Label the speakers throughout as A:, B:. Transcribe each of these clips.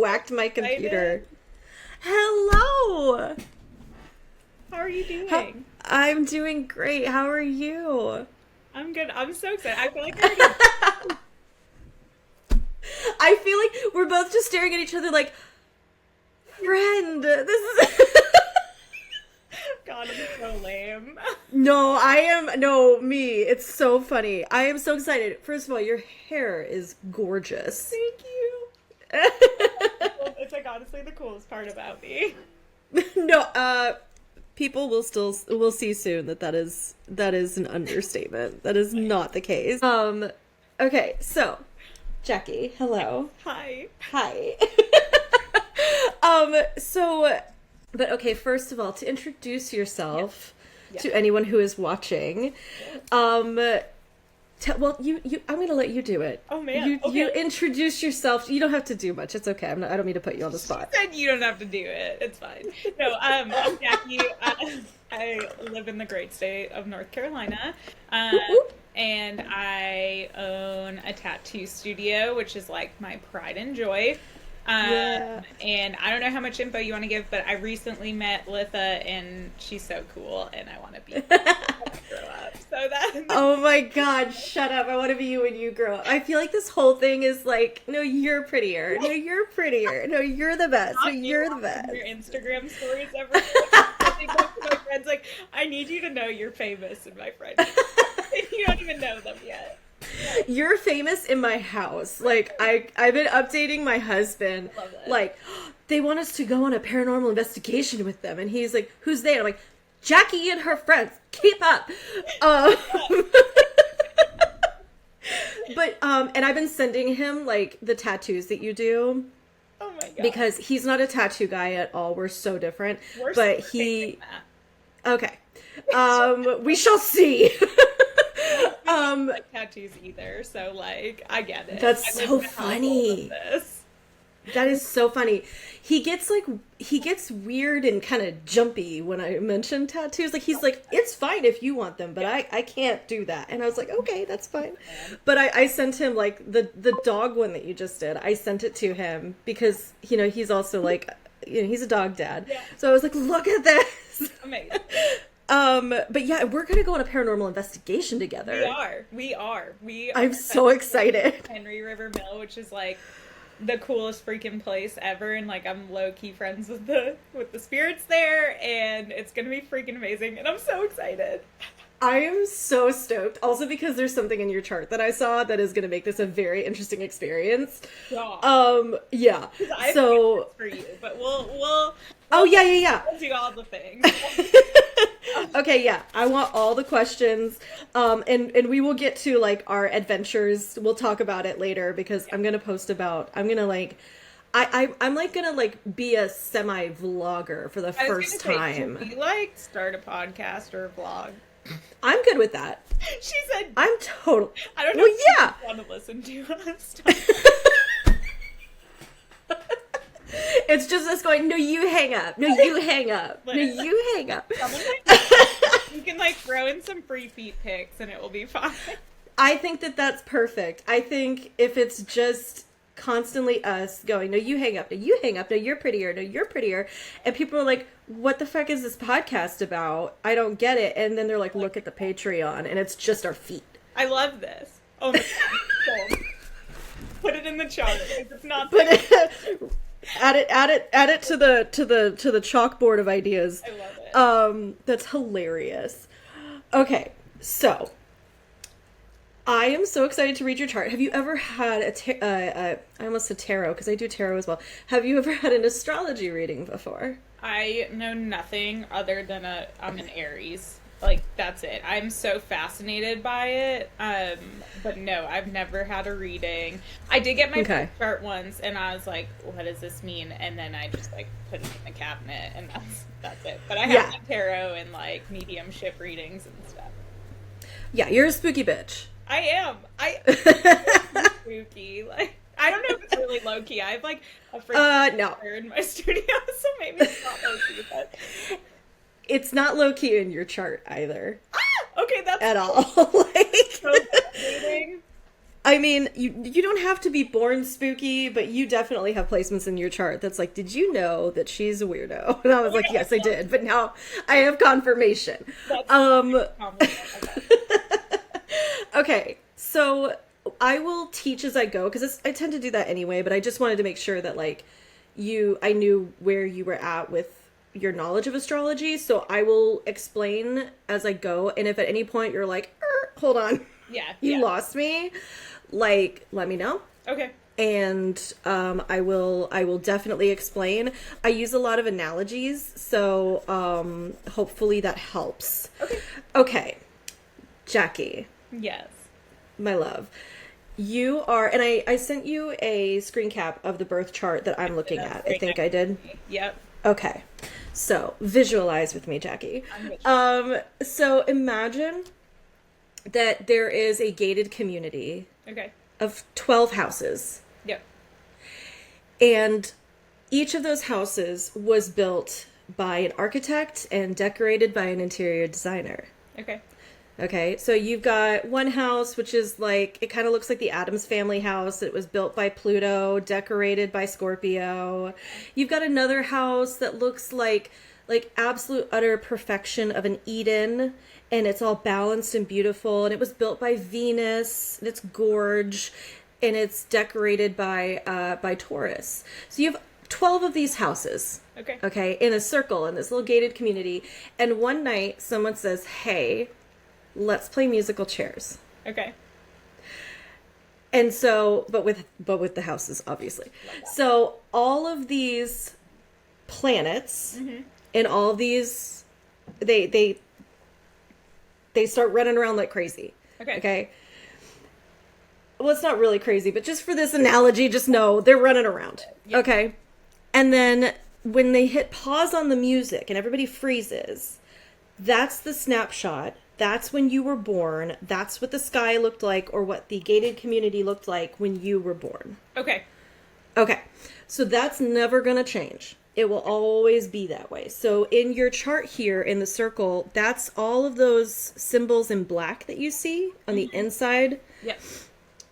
A: whacked my computer. Hello!
B: How are you doing?
A: I'm doing great. How are you?
B: I'm good. I'm so excited. I feel like I
A: I feel like we're both just staring at each other like, friend, this is...
B: God, I'm so lame.
A: No, me. It's so funny. I am so excited. First of all, your hair is gorgeous.
B: Thank you. It's like honestly the coolest part about me.
A: No, people will see soon that is an understatement. That is not the case. Okay, so Jackie, hello.
B: Hi.
A: But okay, first of all, to introduce yourself to anyone who is watching, I'm going to let you do it.
B: Oh man.
A: You introduce yourself. You don't have to do much. It's okay. I don't mean to put you on the spot.
B: She said you don't have to do it. It's fine. No, I'm Jackie. I live in the great state of North Carolina. And I own a tattoo studio, which is like my pride and joy. And I don't know how much info you want to give, but I recently met Litha, and she's so cool, and I want to be her when I grow up. So that.
A: Oh my God! Shut up! I want to be you when you grow up. I feel like this whole thing is like, no, you're prettier. No, you're prettier. No, you're the best. No, you're the best.
B: Your Instagram stories every day. I think most of my friends like, I need you to know you're famous in my friend. You don't even know them yet.
A: You're famous in my house. Like, I've been updating my husband. Like, they want us to go on a paranormal investigation with them. And he's like, who's they? And I'm like, Jackie and her friends. Keep up. And I've been sending him, like, the tattoos that you do.
B: Oh my God.
A: Because he's not a tattoo guy at all. We're so different.
B: But he...
A: Okay. We shall see.
B: Like tattoos either, so like I get it.
A: That's so funny. That is so funny. He gets weird and kind of jumpy when I mention tattoos. Like he's like, it's fine if you want them, but I can't do that. And I was like, okay, that's fine. But I sent him like the dog one that you just did. I sent it to him because he's also like he's a dog dad. Yeah. So I was like, look at this.
B: Amazing.
A: But yeah, we're gonna go on a paranormal investigation together.
B: We are.
A: I'm so excited.
B: Henry River Mill, which is like the coolest freaking place ever, and like I'm low key friends with the spirits there, and it's gonna be freaking amazing, and I'm so excited.
A: I am so stoked. Also because there's something in your chart that I saw that is gonna make this a very interesting experience. Yeah.
B: So for you, but we'll
A: Oh yeah.
B: We'll do all the things.
A: Okay, yeah. I want all the questions. And we will get to like our adventures. We'll talk about it later because I'm gonna post about I'm gonna like I'm like gonna like be a semi vlogger for the first time.
B: Should we like start a podcast or a vlog?
A: I'm good with that.
B: She said
A: I'm total.
B: I don't know
A: well,
B: if
A: yeah.
B: you want to listen to us.
A: It's just us going, no, you hang up. No, you hang up. No, you hang up.
B: You can like throw in some free feet pics and it will be fine.
A: I think that's perfect. I think if it's just constantly us going, no, you hang up. No, you hang up. No, you're prettier. No, you're prettier. And people are like, what the fuck is this podcast about? I don't get it. And then they're like, look at the Patreon. And it's just our feet.
B: I love this. Oh my God. Put it in the chart. It's not
A: Add it to the chalkboard of ideas.
B: I love it.
A: That's hilarious. Okay, so I am so excited to read your chart. Have you ever had I almost said tarot because I do tarot as well. Have you ever had an astrology reading before?
B: I know nothing other than I'm an Aries. Like, that's it. I'm so fascinated by it. But no, I've never had a reading. I did get my chart once, and I was like, what does this mean? And then I just, like, put it in the cabinet, and that's it. But I have done tarot and, like, mediumship readings and stuff.
A: Yeah, you're a spooky bitch.
B: I am. I'm spooky. Like, I don't know if it's really low-key. I have, like, a freaking in my studio, so maybe it's not low-key, but...
A: It's not low-key in your chart either.
B: Okay, that's...
A: At all. Like...
B: So fascinating.
A: I mean, you don't have to be born spooky, but you definitely have placements in your chart that's like, did you know that she's a weirdo? And I was like, yes, I did, but now I have confirmation. Okay, so I will teach as I go, because I tend to do that anyway, but I just wanted to make sure that, like, I knew where you were at with your knowledge of astrology, so I will explain as I go, and if at any point you're like, hold on, you lost me, like, let me know.
B: Okay.
A: And I will definitely explain. I use a lot of analogies, so hopefully that helps. Okay, Jackie.
B: Yes.
A: My love. You are, and I sent you a screen cap of the birth chart that I'm looking at. I think I did.
B: Yep.
A: Okay. So visualize with me, Jackie. So imagine that there is a gated community of 12 houses.
B: Yep.
A: And each of those houses was built by an architect and decorated by an interior designer. Okay, so you've got one house, which is like, it kind of looks like the Addams Family house. It was built by Pluto, decorated by Scorpio. You've got another house that looks like absolute utter perfection of an Eden, and it's all balanced and beautiful, and it was built by Venus, and it's gorge, and it's decorated by Taurus. So you have 12 of these houses. Okay, in a circle in this little gated community, and one night someone says, hey, let's play musical chairs. And so, but with the houses, obviously. So all of these planets and all of these, they start running around like crazy. Okay. Well, it's not really crazy, but just for this analogy, just know they're running around. Okay. And then when they hit pause on the music and everybody freezes, that's the snapshot. That's when you were born. That's what the sky looked like, or what the gated community looked like when you were born. Okay. So that's never going to change. It will always be that way. So in your chart here in the circle, that's all of those symbols in black that you see on the inside.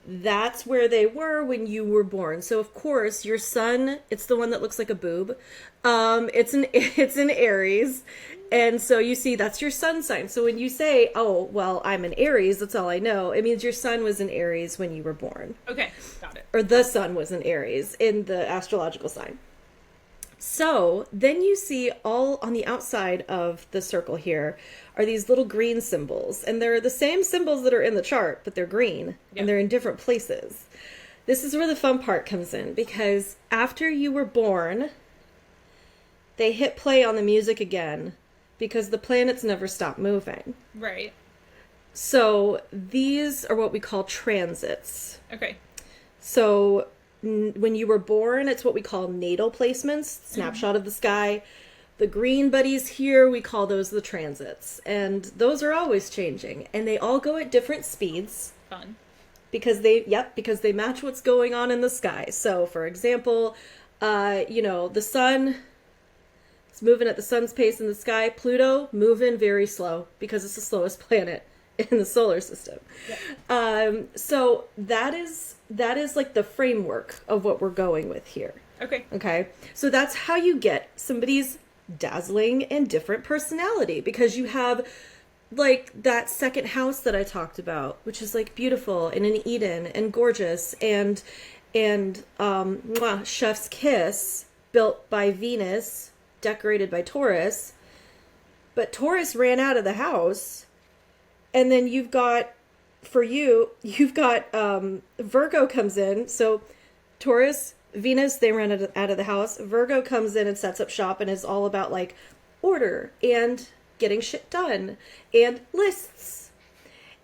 A: That's where they were when you were born. So of course your sun, it's the one that looks like a boob. It's in Aries. And so you see, that's your sun sign. So when you say, oh, well, I'm an Aries, that's all I know, it means your sun was in Aries when you were born.
B: Got it.
A: Or the sun was in Aries in the astrological sign. So then you see all on the outside of the circle here are these little green symbols. And they're the same symbols that are in the chart, but they're green. And they're in different places. This is where the fun part comes in, because after you were born, they hit play on the music again, because the planets never stop moving. So these are what we call transits. So when you were born, it's what we call natal placements, snapshot of the sky. The green buddies here, we call those the transits. And those are always changing. And they all go at different speeds.
B: Fun.
A: Because they match what's going on in the sky. So for example, the sun, it's moving at the sun's pace in the sky. Pluto, moving very slow because it's the slowest planet in the solar system. So that is like the framework of what we're going with here. Okay. So that's how you get somebody's dazzling and different personality, because you have like that second house that I talked about, which is like beautiful and an Eden and gorgeous and chef's kiss, built by Venus, decorated by Taurus, but Taurus ran out of the house. And then you've got Virgo comes in. So Taurus, Venus, they ran out of the house. Virgo comes in and sets up shop and is all about like order and getting shit done and lists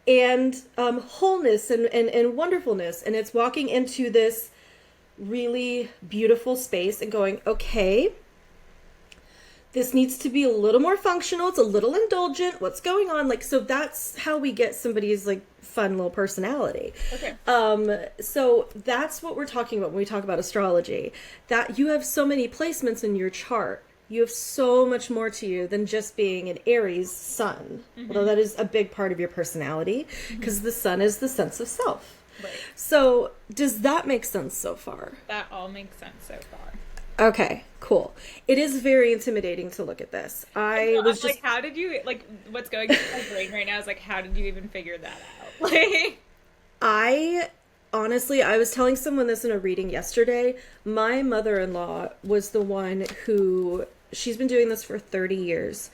A: and wholeness and wonderfulness. And it's walking into this really beautiful space and going, okay, this needs to be a little more functional. It's a little indulgent. What's going on? Like, so that's how we get somebody's like fun little personality. So that's what we're talking about when we talk about astrology, that you have so many placements in your chart. You have so much more to you than just being an Aries sun, although that is a big part of your personality, because the sun is the sense of self.
B: Right.
A: So does that make sense so far?
B: That all makes sense so far.
A: Okay, cool. It is very intimidating to look at this. I was just
B: like, how did you, like, what's going through my brain right now is like, how did you even figure that out? Like,
A: I honestly, I was telling someone this in a reading yesterday. My mother-in-law was the one who, she's been doing this for 30 years.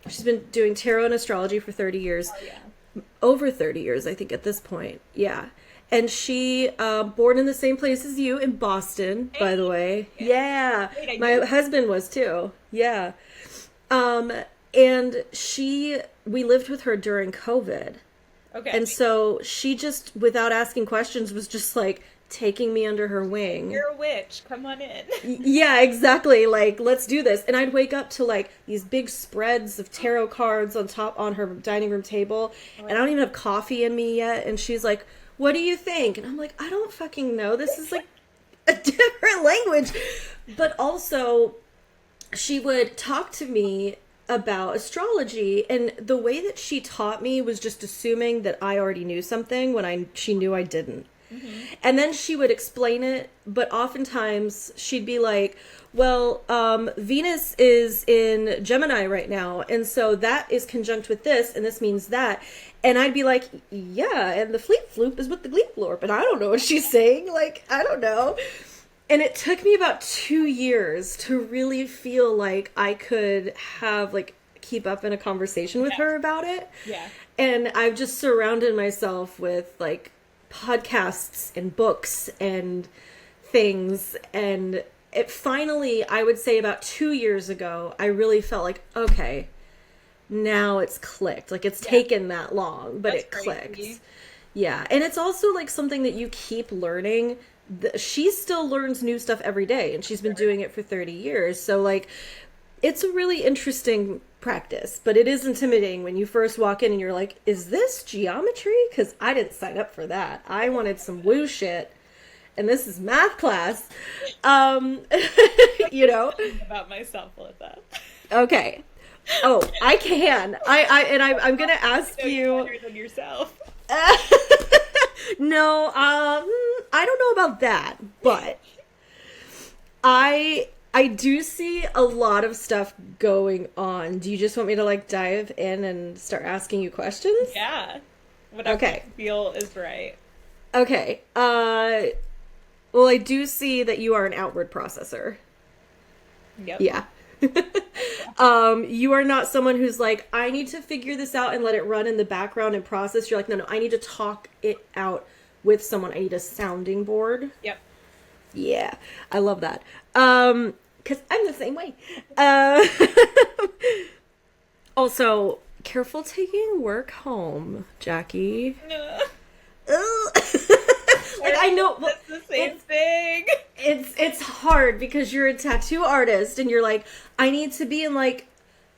A: She's been doing tarot and astrology for 30 years.
B: oh yeah.
A: Over 30 years, I think, at this point. Yeah. And she, born in the same place as you in Boston, by the way. Yeah.
B: Wait,
A: My husband was too. Yeah. And we lived with her during COVID.
B: Okay.
A: And so she just, without asking questions, was just like taking me under her wing.
B: You're a witch. Come on in.
A: Yeah, exactly. Like, let's do this. And I'd wake up to like these big spreads of tarot cards on her dining room table. And I don't even have coffee in me yet. And she's like, what do you think? And I'm like, I don't fucking know. This is like a different language. But also, she would talk to me about astrology, and the way that she taught me was just assuming that I already knew something when she knew I didn't. Mm-hmm. And then she would explain it, but oftentimes she'd be like, well, Venus is in Gemini right now, and so that is conjunct with this, and this means that. And I'd be like, yeah, and the fleet floop is with the gleep lorp, and I don't know what she's saying. Like, I don't know. And it took me about 2 years to really feel like I could have, like, keep up in a conversation with her about it.
B: Yeah.
A: And I've just surrounded myself with, like, podcasts and books and things. And it finally, I would say about 2 years ago, I really felt like, okay, now it's clicked. Like, it's taken that long, but it clicked. Crazy. Yeah. And it's also, like, something that you keep learning. She still learns new stuff every day, and she's been doing it for 30 years. So, like, it's a really interesting practice, but it is intimidating when you first walk in and you're like, is this geometry? Because I didn't sign up for that. I wanted some woo shit, and this is math class. You know?
B: About myself with that.
A: Okay. Oh, I can. I'm going to ask you.
B: Better than yourself.
A: No, I don't know about that, but I do see a lot of stuff going on. Do you just want me to like dive in and start asking you questions?
B: Yeah. Whatever you feel is right.
A: Okay. Well, I do see that you are an outward processor.
B: Yep.
A: Yeah. You are not someone who's like, I need to figure this out and let it run in the background and process. You're like, no, I need to talk it out with someone. I need a sounding board.
B: Yep.
A: Yeah, I love that. 'Cause I'm the same way. Also, careful taking work home, Jackie.
B: No.
A: Like, I know
B: that's the same thing.
A: It's hard because you're a tattoo artist and you're like, I need to be in like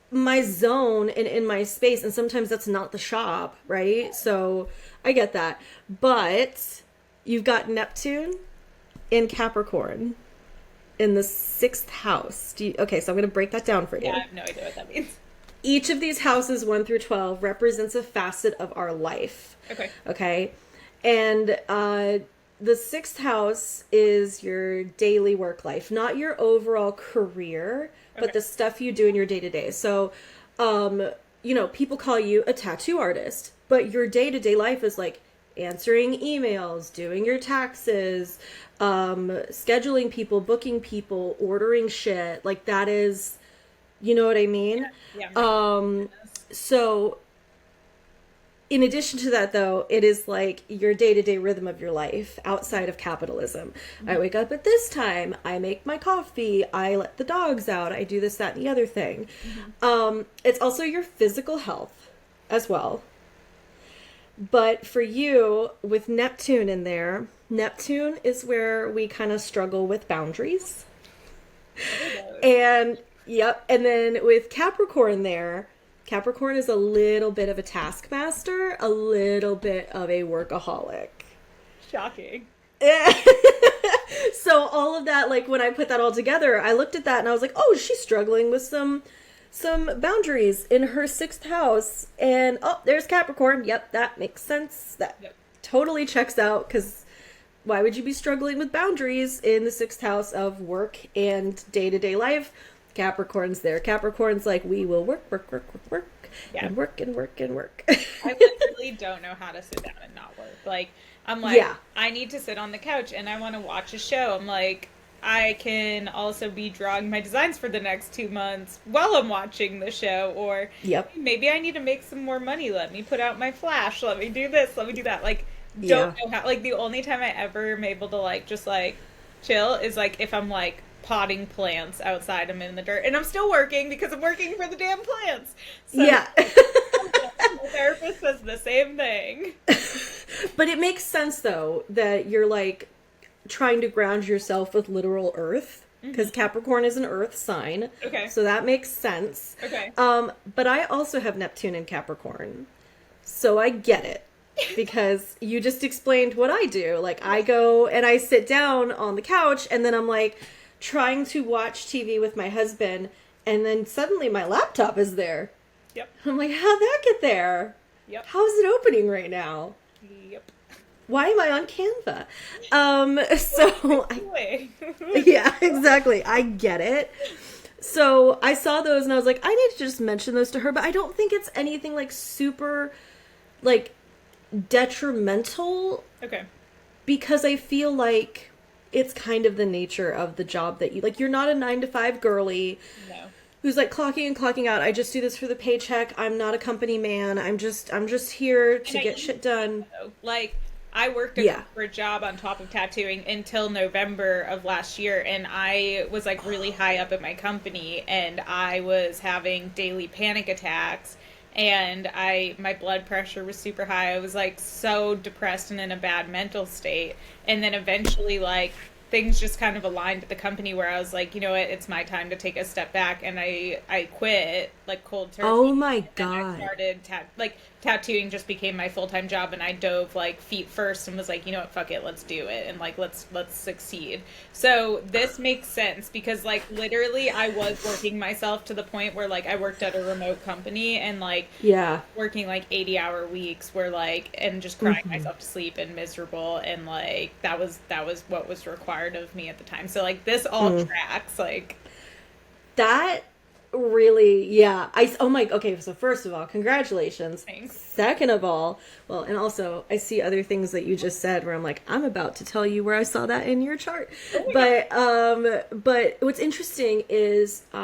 A: my zone and in my space, and sometimes that's not the shop, right? So I get that. But you've got Neptune in Capricorn in the 6th house. Okay, so I'm going to break that down for you.
B: Yeah, I have no idea what that means.
A: Each of these houses, 1 through 12, represents a facet of our life. Okay. And the 6th house is your daily work life, not your overall career, but the stuff you do in your day-to-day. So, you know, people call you a tattoo artist, but your day-to-day life is like answering emails, doing your taxes, scheduling people, booking people, ordering shit. Like, that is, you know what I mean?
B: Yeah.
A: So in addition to that, though, it is like your day-to-day rhythm of your life outside of capitalism. Mm-hmm. I wake up at this time. I make my coffee. I let the dogs out. I do this, that, and the other thing. Mm-hmm. It's also your physical health as well. But for you, with Neptune in there, Neptune is where we kind of struggle with boundaries. And, yep. And then with Capricorn there, Capricorn is a little bit of a taskmaster, a little bit of a workaholic.
B: Shocking.
A: So all of that, like, when I put that all together, I looked at that and I was like, oh, she's struggling with some boundaries in her 6th house. And, oh, there's Capricorn. Yep, that makes sense. That totally checks out, because why would you be struggling with boundaries in the 6th house of work and day-to-day life? Capricorn's there. Capricorn's like, we will work,
B: Yeah.
A: and work and work and work.
B: I literally don't know how to sit down and not work. Like, I'm like,
A: Yeah.
B: I need to sit on the couch and I want to watch a show. I'm like, I can also be drawing my designs for the next 2 months while I'm watching the show. Or
A: Yep.
B: maybe I need to make some more money. Let me put out my Flash. Let me do this. Let me do that. Like, don't know how. Like, the only time I ever am able to, like, just, like, chill is, like, if I'm, like, potting plants outside. I'm in the dirt. And I'm still working because I'm working for the damn plants. So,
A: Yeah.
B: my therapist says the same thing.
A: But it makes sense, though, that you're, like, trying to ground yourself with literal earth, because Capricorn is an earth sign.
B: Okay.
A: So that makes sense.
B: Okay.
A: But I also have Neptune in Capricorn. So I get it. Because you just explained what I do. Like, I go and I sit down on the couch, and then I'm, like, trying to watch TV with my husband, and then suddenly my laptop is there.
B: Yep.
A: I'm like, how'd that get there?
B: Yep.
A: How is it opening right now?
B: Yep.
A: Why am I on Canva?
B: Anyway.
A: Yeah, exactly. I get it. So I saw those and I was like, I need to just mention those to her, but I don't think it's anything like super like detrimental,
B: Okay.
A: because I feel like it's kind of the nature of the job that you like. You're not a 9-to-5 girly.
B: No.
A: Who's like clocking in, clocking out. I just do this for the paycheck. I'm not a company man. I'm just here to get shit done.
B: Like, I worked a corporate job on top of tattooing until November of last year, and I was like really high up at my company, and I was having daily panic attacks, and my blood pressure was super high. I was like so depressed and in a bad mental state. And then eventually, like, things just kind of aligned at the company where I was like, you know what, it's my time to take a step back, and I quit, like, cold turkey.
A: Oh my God.
B: And I started tattooing just became my full-time job, and I dove like feet first and was like, you know what, fuck it, let's do it, and like let's succeed. So this makes sense because like literally I was working myself to the point where like I worked at a remote company and like working like 80-hour weeks where like and just crying myself to sleep and miserable, and like that was what was required of me at the time. So like this all tracks, like
A: that. Really, okay, so first of all, congratulations.
B: Thanks.
A: Second of all, well, and also I see other things that you just said where I'm like, I'm about to tell you where I saw that in your chart. But what's interesting is the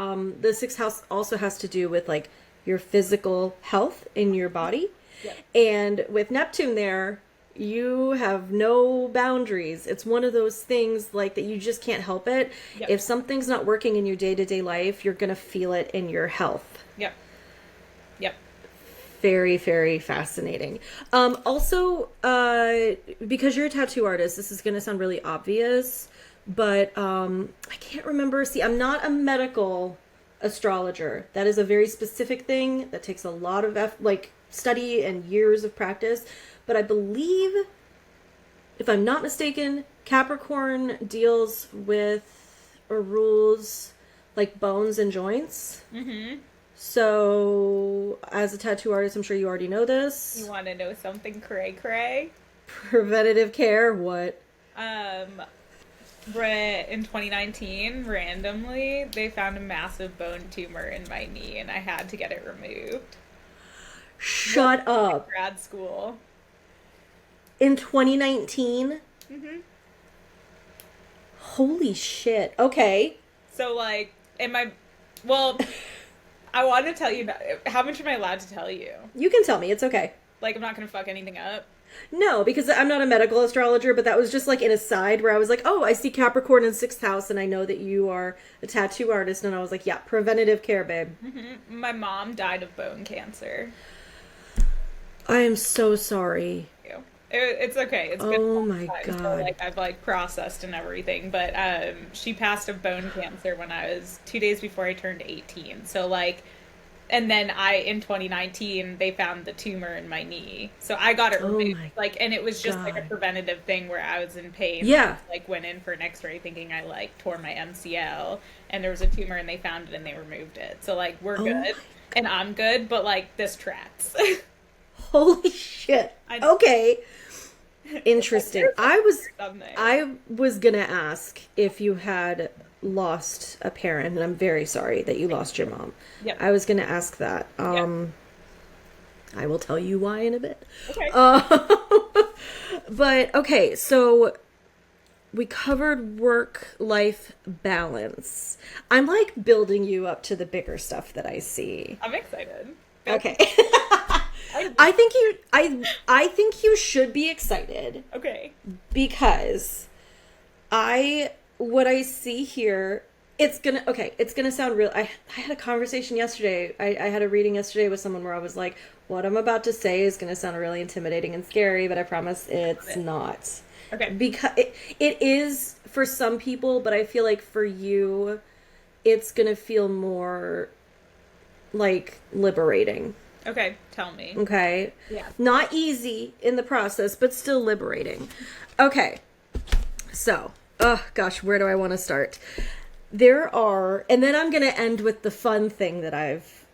A: 6th house also has to do with like your physical health in your body.
B: Yep.
A: And with Neptune there, you have no boundaries. It's one of those things like that you just can't help it.
B: Yep.
A: If something's not working in your day-to-day life, you're going to feel it in your health.
B: Yep.
A: Very, very fascinating. Also, because you're a tattoo artist, this is going to sound really obvious, but I can't remember. See, I'm not a medical astrologer. That is a very specific thing that takes a lot of study and years of practice. But I believe, if I'm not mistaken, Capricorn deals with or rules like bones and joints. Mm-hmm. So, as a tattoo artist, I'm sure you already know this.
B: You want to know something cray-cray?
A: Preventative care, what?
B: In 2019, randomly, they found a massive bone tumor in my knee, and I had to get it removed.
A: Shut up.
B: Grad school.
A: In 2019?
B: Mm-hmm.
A: Holy shit. Okay.
B: So, like, I want to tell you, how much am I allowed to tell you?
A: You can tell me. It's okay.
B: Like, I'm not going to fuck anything up?
A: No, because I'm not a medical astrologer, but that was just like an aside where I was like, oh, I see Capricorn in 6th house, and I know that you are a tattoo artist, and I was like, yeah, preventative care, babe.
B: Mm-hmm. My mom died of bone cancer.
A: I am so sorry.
B: It's okay. It's been
A: oh my
B: time,
A: God.
B: So, like, I've like processed and everything, but she passed of bone cancer when I was 2 days before I turned 18. So like, and then in 2019 they found the tumor in my knee, so I got it removed. And it was just like a preventative thing where I was in pain.
A: Yeah.
B: Like went in for an X-ray thinking I like tore my MCL, and there was a tumor and they found it and they removed it. So like we're good, and I'm good, but like this tracks.
A: Holy shit. Okay. Interesting.
B: Something.
A: I was gonna ask if you had lost a parent, and I'm very sorry that you lost your mom.
B: Yep.
A: I was gonna ask that.
B: Yep.
A: I will tell you why in a bit.
B: Okay.
A: But okay, so we covered work-life balance. I'm like building you up to the bigger stuff that I see.
B: I'm excited.
A: Okay. I think you should be excited
B: Okay.
A: because what I see here, it's gonna sound real. I had a conversation yesterday. I had a reading yesterday with someone where I was like, what I'm about to say is gonna sound really intimidating and scary, but I promise it's not.
B: Okay.
A: Because it is for some people, but I feel like for you, it's gonna feel more like liberating.
B: Okay. Tell me.
A: Okay.
B: Yeah.
A: Not easy in the process, but still liberating. Okay. So, oh gosh, where do I want to start? And then I'm going to end with the fun thing that I've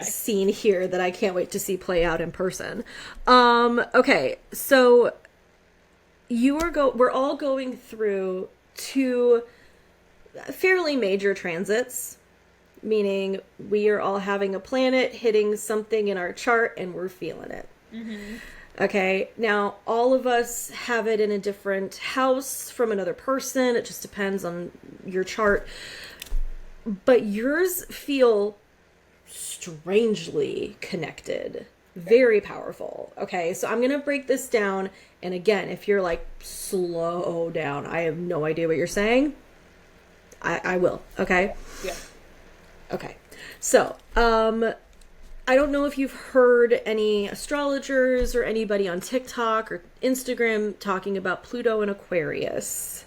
A: seen here that I can't wait to see play out in person. Okay. So we're all going through two fairly major transits. Meaning we are all having a planet hitting something in our chart and we're feeling it. Mm-hmm. Okay. Now, all of us have it in a different house from another person. It just depends on your chart. But yours feel strangely connected. Very powerful. Okay. So I'm going to break this down. And again, if you're like, slow down, I have no idea what you're saying, I will. Okay.
B: Yeah.
A: Okay, so, I don't know if you've heard any astrologers or anybody on TikTok or Instagram talking about Pluto and Aquarius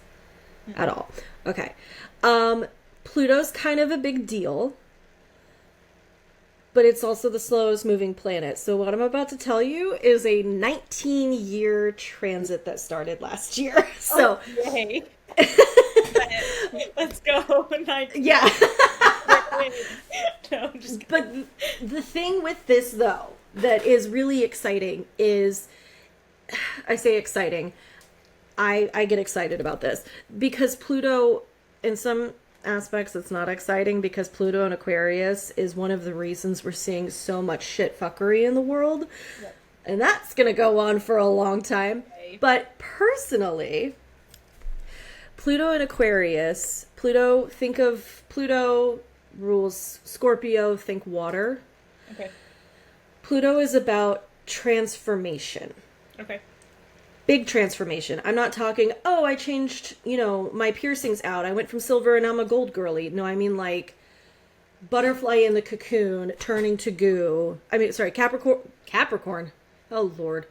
A: at all. Okay, Pluto's kind of a big deal, but it's also the slowest moving planet. So what I'm about to tell you is a 19-year transit that started last year. So,
B: yay. Let's go.
A: Yeah.
B: No, I'm just
A: kidding. But the thing with this, though, that is really exciting is, I say exciting, I get excited about this because Pluto, in some aspects, it's not exciting because Pluto and Aquarius is one of the reasons we're seeing so much shit fuckery in the world. Yep. And that's going to go on for a long time. Okay. But personally, Pluto and Aquarius, think of Pluto rules Scorpio, think water.
B: Okay.
A: Pluto is about transformation.
B: Okay.
A: Big transformation. I'm not talking, oh, I changed, my piercings out. I went from silver and I'm a gold girly. No, I mean like butterfly in the cocoon turning to goo. Capricorn. Oh, Lord.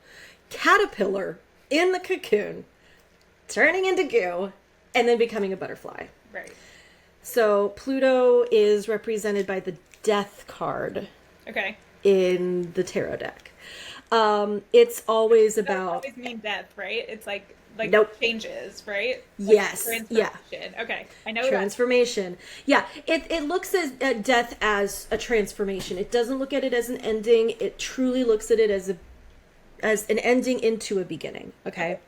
A: Caterpillar in the cocoon turning into goo and then becoming a butterfly.
B: Right.
A: So Pluto is represented by the Death card.
B: Okay.
A: In the tarot deck. It's always about...
B: always mean death, right? It's like
A: nope.
B: Changes, right?
A: Yes.
B: Yeah. Okay. I know
A: transformation. Yeah. It looks at death as a transformation. It doesn't look at it as an ending. It truly looks at it as an ending into a beginning. Okay.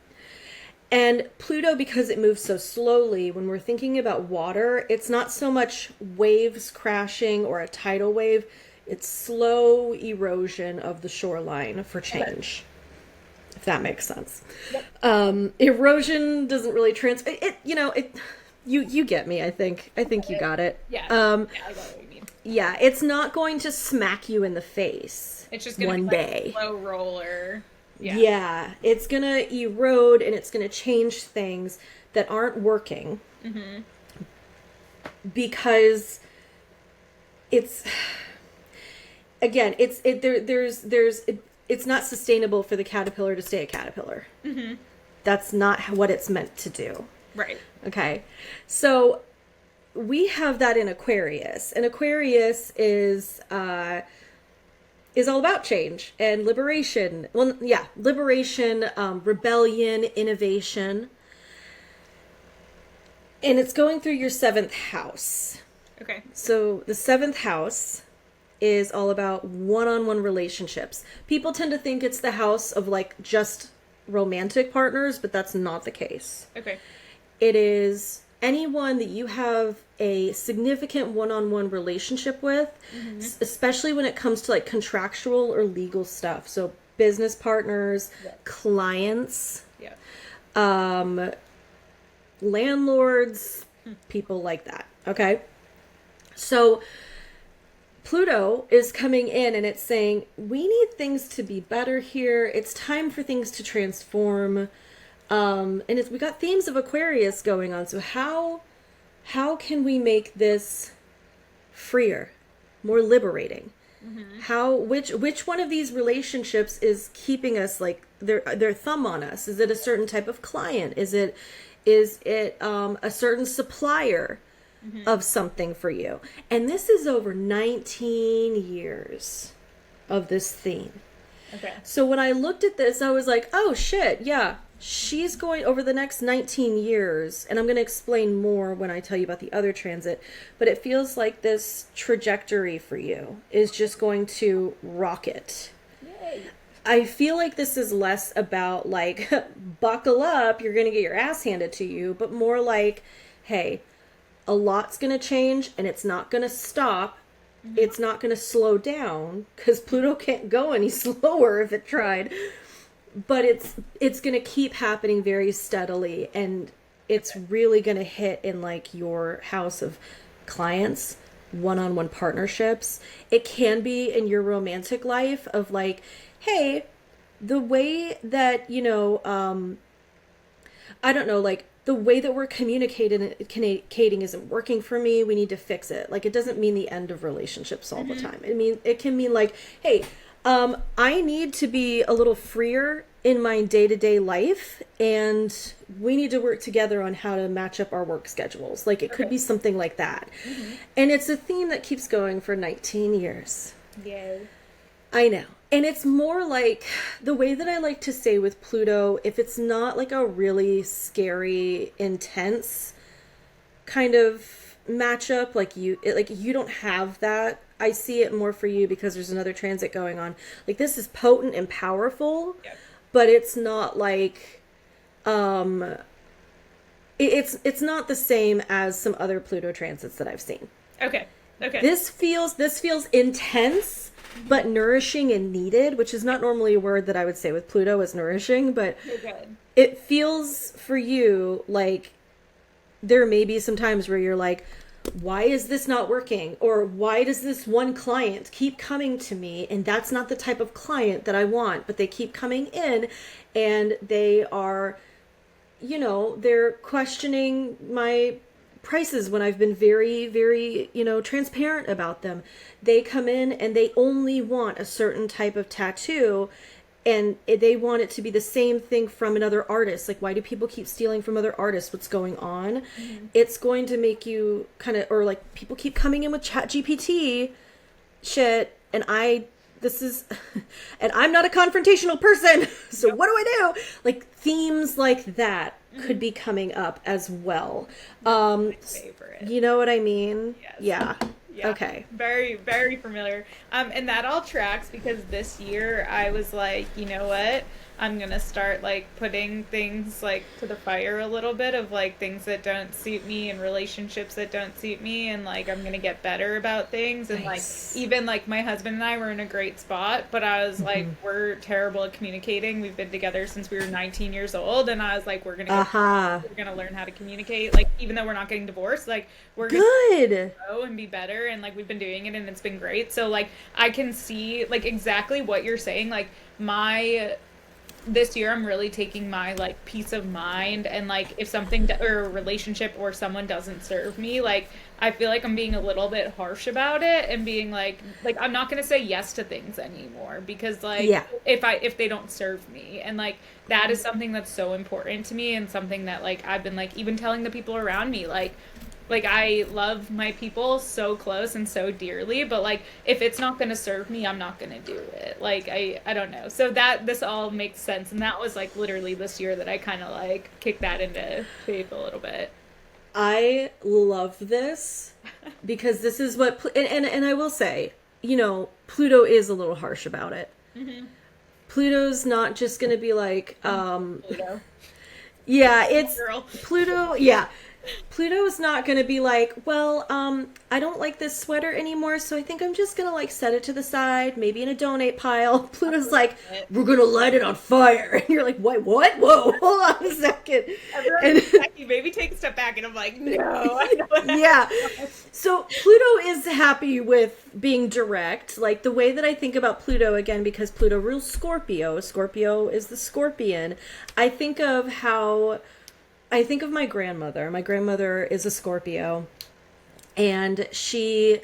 A: And Pluto, because it moves so slowly, when we're thinking about water, it's not so much waves crashing or a tidal wave. It's slow erosion of the shoreline for change, if that makes sense. Yep. Erosion doesn't really you get me, I think. I think you got it.
B: Yeah. I got what you mean.
A: Yeah, it's not going to smack you in the face.
B: It's just going to be like a slow roller.
A: Yeah, it's going to erode and it's going to change things that aren't working. Mm-hmm. Because it's not sustainable for the caterpillar to stay a caterpillar. Mm-hmm. That's not what it's meant to do.
B: Right.
A: Okay. So we have that in Aquarius, and Aquarius is all about change and liberation. Well, yeah, liberation, rebellion, innovation. And it's going through your 7th house.
B: Okay.
A: So the 7th house is all about one-on-one relationships. People tend to think it's the house of like just romantic partners, but that's not the case.
B: Okay.
A: It is anyone that you have a significant one-on-one relationship with, especially when it comes to like contractual or legal stuff. So business partners, clients, landlords, people like that. Okay. So Pluto is coming in and it's saying, we need things to be better here. It's time for things to transform. And we got themes of Aquarius going on. So how can we make this freer, more liberating? Which one of these relationships is keeping us like their thumb on us? Is it a certain type of client? Is it a certain supplier of something for you? And this is over 19 years of this theme.
B: Okay.
A: So when I looked at this, I was like, oh shit, yeah. She's going over the next 19 years, and I'm going to explain more when I tell you about the other transit, but it feels like this trajectory for you is just going to rocket. Yay. I feel like this is less about like, buckle up, you're going to get your ass handed to you, but more like, hey, a lot's going to change and it's not going to stop. It's not going to slow down because Pluto can't go any slower if it tried. But it's going to keep happening very steadily, and it's really going to hit in like your house of clients, one-on-one partnerships. It can be in your romantic life of like, hey, the way that, I don't know, like the way that we're communicating isn't working for me. We need to fix it. Like, it doesn't mean the end of relationships all the time. It can mean like, hey, I need to be a little freer in my day-to-day life, and we need to work together on how to match up our work schedules. Like, it could be something like that. And it's a theme that keeps going for 19 years.
B: Yay.
A: I know. And it's more like the way that I like to say with Pluto, if it's not like a really scary, intense kind of matchup, like you don't have that. I see it more for you because there's another transit going on. Like, this is potent and powerful, but it's not like, it's not the same as some other Pluto transits that I've seen.
B: Okay.
A: This feels intense, but nourishing and needed, which is not normally a word that I would say with Pluto is nourishing, but it feels for you like there may be some times where you're like, why is this not working? Or why does this one client keep coming to me? And that's not the type of client that I want, but they keep coming in and they are, they're questioning my prices when I've been very, very, transparent about them. They come in and they only want a certain type of tattoo, and they want it to be the same thing from another artist. Like, why do people keep stealing from other artists? What's going on? It's going to make you kind of, or like people keep coming in with ChatGPT shit, and and I'm not a confrontational person. So what do I do? Like, themes like that could be coming up as well.
B: My favorite.
A: You know what I mean?
B: Yes.
A: Yeah.
B: Yeah.
A: Okay.
B: Very, very familiar. And that all tracks because this year I was like, you know what? I'm going to start like putting things like to the fire a little bit of like things that don't suit me and relationships that don't suit me. And like, I'm going to get better about things. And
A: Nice.
B: like, even like my husband and I were in a great spot, but I was like, we're terrible at communicating. We've been together since we were 19 years old. And I was like, we're going to learn how to communicate. Like, even though we're not getting divorced, like we're going to grow and be better. And like, we've been doing it and it's been great. So like, I can see like exactly what you're saying. Like this year I'm really taking my like peace of mind, and like if something or a relationship or someone doesn't serve me, like I feel like I'm being a little bit harsh about it and being like I'm not going to say yes to things anymore because like if they don't serve me, and like that is something that's so important to me and something that like I've been like even telling the people around me like I love my people so close and so dearly, but like if it's not going to serve me, I'm not going to do it. Like I don't know. So this all makes sense, and that was like literally this year that I kind of like kicked that into shape a little bit.
A: I love this because this is what and I will say, Pluto is a little harsh about it. Pluto's not just going to be like,
B: Pluto.
A: yeah, it's
B: Girl.
A: Pluto. Yeah. Pluto is not going to be like, well, I don't like this sweater anymore, so I think I'm just going to like set it to the side, maybe in a donate pile. Pluto's like, we're going to light it on fire. And you're like, what? Whoa, hold on a second.
B: Everyone's like, you maybe take a step back, and I'm like, no. I know what
A: Yeah. So Pluto is happy with being direct. Like the way that I think about Pluto, again, because Pluto rules Scorpio. Scorpio is the scorpion. I think of my grandmother. My grandmother is a Scorpio, and she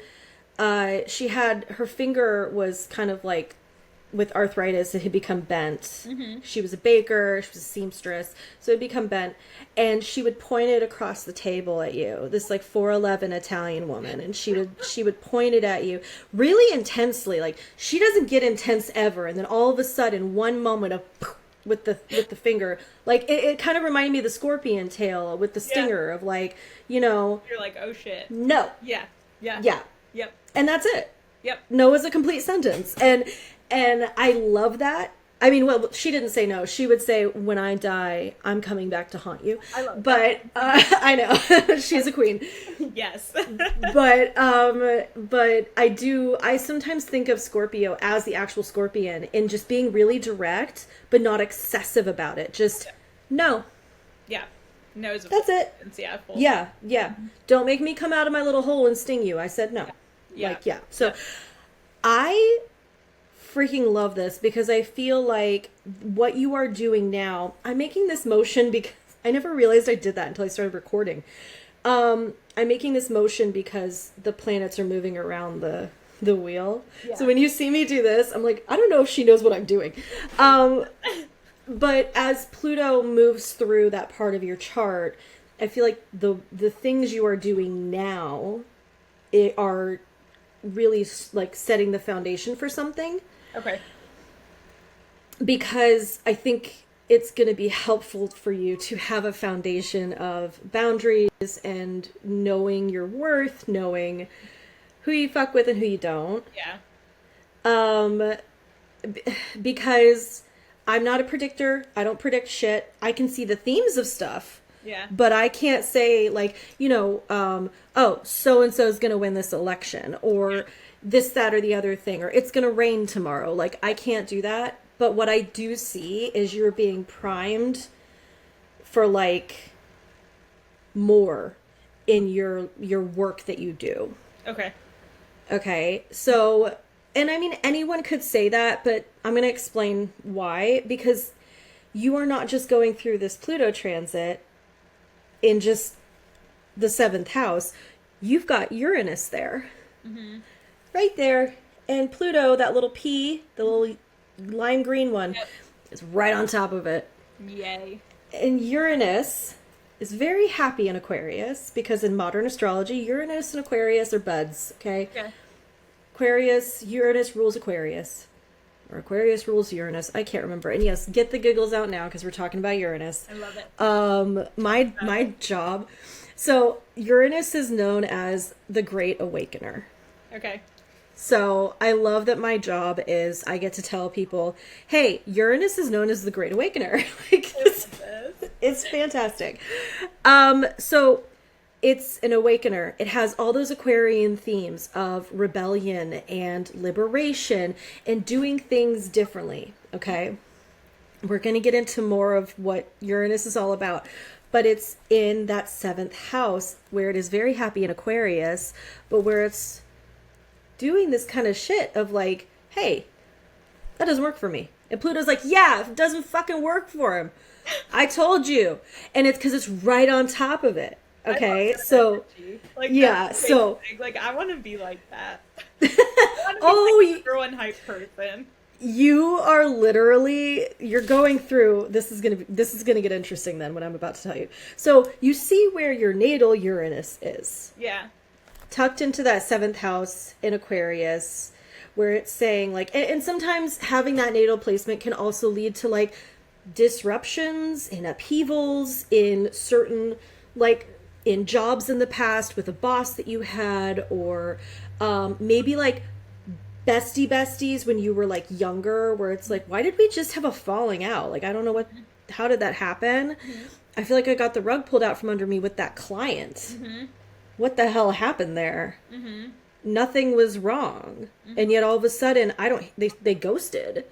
A: had, her finger was kind of like with arthritis. It had become bent. Mm-hmm. She was a baker. She was a seamstress, so it had become bent. And she would point it across the table at you. This like 4'11" Italian woman, and she would point it at you really intensely. Like she doesn't get intense ever, and then all of a sudden, one moment of with the finger, like it kind of reminded me of the scorpion tail with the stinger of like, you know,
B: you're like, oh shit,
A: no,
B: yeah, yep,
A: and that's it.
B: Yep.
A: No is a complete sentence, and I love that. I mean, well, she didn't say no. She would say, when I die, I'm coming back to haunt you.
B: I love
A: that. But I know she's a queen.
B: Yes.
A: But I sometimes think of Scorpio as the actual scorpion in just being really direct, but not excessive about it. Just no.
B: Yeah. No.
A: That's it.
B: Yeah. Full.
A: Yeah. Mm-hmm. Don't make me come out of my little hole and sting you. I said no.
B: Yeah.
A: Like, yeah. So I freaking love this because I feel like what you are doing now, I'm making this motion because I never realized I did that until I started recording. I'm making this motion because the planets are moving around the wheel. Yeah. So when you see me do this, I'm like, I don't know if she knows what I'm doing. But as Pluto moves through that part of your chart, I feel like the things you are doing now are really like setting the foundation for something.
B: Okay.
A: Because I think it's going to be helpful for you to have a foundation of boundaries and knowing your worth, knowing who you fuck with and who you don't.
B: Yeah.
A: Because I'm not a predictor. I don't predict shit. I can see the themes of stuff.
B: Yeah.
A: But I can't say like, you know, oh, so-and-so is going to win this election, or this, that, or the other thing, or it's going to rain tomorrow. Like, I can't do that. But what I do see is you're being primed for like more in your work that you do.
B: Okay.
A: Okay. So, and I mean, anyone could say that, but I'm going to explain why. Because you are not just going through this Pluto transit in just the 7th house. You've got Uranus there. Mm-hmm. Right there. And Pluto, that little P, the little lime green one, is right on top of it.
B: Yay.
A: And Uranus is very happy in Aquarius, because in modern astrology, Uranus and Aquarius are buds, okay? Uranus rules Aquarius. Or Aquarius rules Uranus. I can't remember. And yes, get the giggles out now because we're talking about Uranus.
B: I love it.
A: My job. So Uranus is known as the Great Awakener.
B: Okay.
A: So I love that my job is I get to tell people, hey, Uranus is known as the Great Awakener. Like, it's fantastic. So it's an awakener. It has all those Aquarian themes of rebellion and liberation and doing things differently. Okay. We're going to get into more of what Uranus is all about, but it's in that 7th house where it is very happy in Aquarius, but where it's doing this kind of shit of like, hey, that doesn't work for me. And Pluto's like, yeah, it doesn't fucking work for him. I told you. And it's because it's right on top of it. Okay, so
B: like,
A: yeah, so
B: like I want to be like that.
A: Oh,
B: girl and hype person.
A: You are literally, you're going through, this is gonna get interesting then when I'm about to tell you. So you see where your natal Uranus is.
B: Yeah.
A: Tucked into that 7th house in Aquarius, where it's saying like, and sometimes having that natal placement can also lead to like disruptions and upheavals in certain, like in jobs in the past with a boss that you had, or maybe like besties when you were like younger, where it's like, why did we just have a falling out? Like, I don't know how did that happen? Mm-hmm. I feel like I got the rug pulled out from under me with that client. Mm-hmm. What the hell happened there? Mm-hmm. Nothing was wrong. Mm-hmm. And yet all of a sudden, they ghosted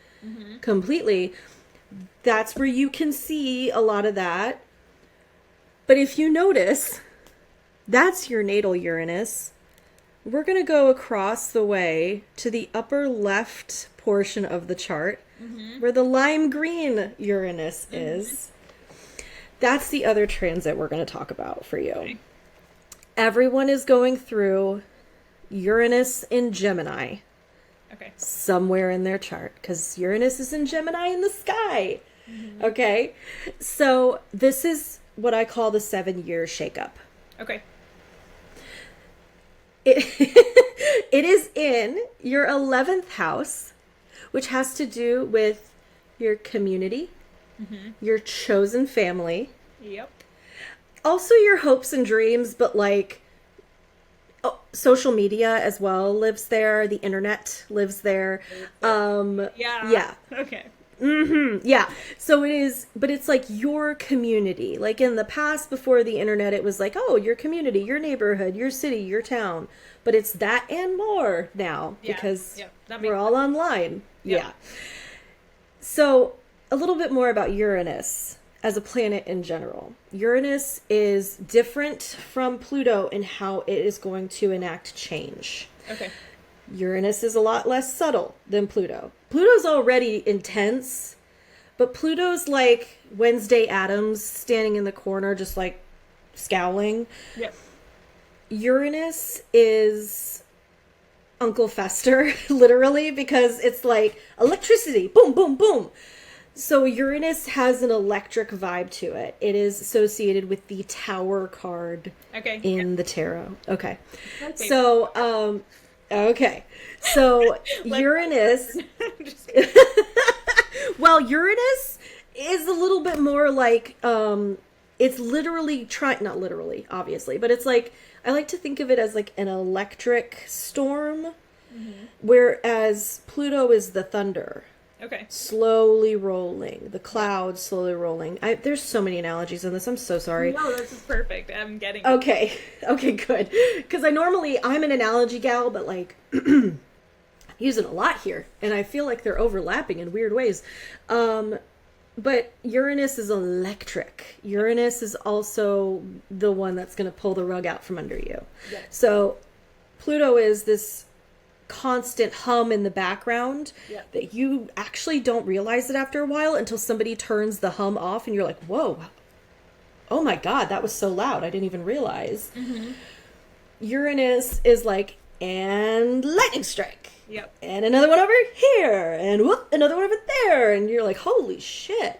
A: completely. That's where you can see a lot of that. But if you notice, that's your natal Uranus. We're going to go across the way to the upper left portion of the chart, where the lime green Uranus is. That's the other transit we're going to talk about for you. Okay. Everyone is going through Uranus in Gemini. Okay. Somewhere in their chart, because Uranus is in Gemini in the sky. Mm-hmm. Okay. So this is what I call the 7-year shakeup. Okay. It is in your 11th house, which has to do with your community, your chosen family. Yep. Also your hopes and dreams, but like social media as well lives there. The internet lives there. Yeah. Okay. Yeah. So it is, but it's like your community. Like in the past, before the internet, it was like, oh, your community, your neighborhood, your city, your town. But it's that and more now because we're all online. Yep. Yeah. So a little bit more about Uranus as a planet in general. Uranus is different from Pluto in how it is going to enact change. Okay. Uranus is a lot less subtle than Pluto. Pluto's already intense, but Pluto's like Wednesday Addams standing in the corner just like scowling. Yep. Uranus is Uncle Fester, literally, because it's like electricity, boom, boom, boom. So Uranus has an electric vibe to it. It is associated with the Tower card in the tarot. Okay. So, okay. So Uranus, well, Uranus is a little bit more like, it's literally not literally, obviously, but it's like, I like to think of it as like an electric storm, whereas Pluto is the thunder. Okay. Slowly rolling. The clouds slowly rolling. There's so many analogies in this. I'm so sorry.
B: No, this is perfect. I'm getting it.
A: Okay. Okay, good. Because I'm an analogy gal, but like, using a lot here. And I feel like they're overlapping in weird ways. But Uranus is electric. Uranus is also the one that's going to pull the rug out from under you. Yes. So Pluto is this constant hum in the background that you actually don't realize it after a while until somebody turns the hum off and you're like, whoa, oh my God, that was so loud. I didn't even realize. Uranus is like, and lightning strike. Yep. And another one over here, and whoop, another one over there, and you're like, holy shit,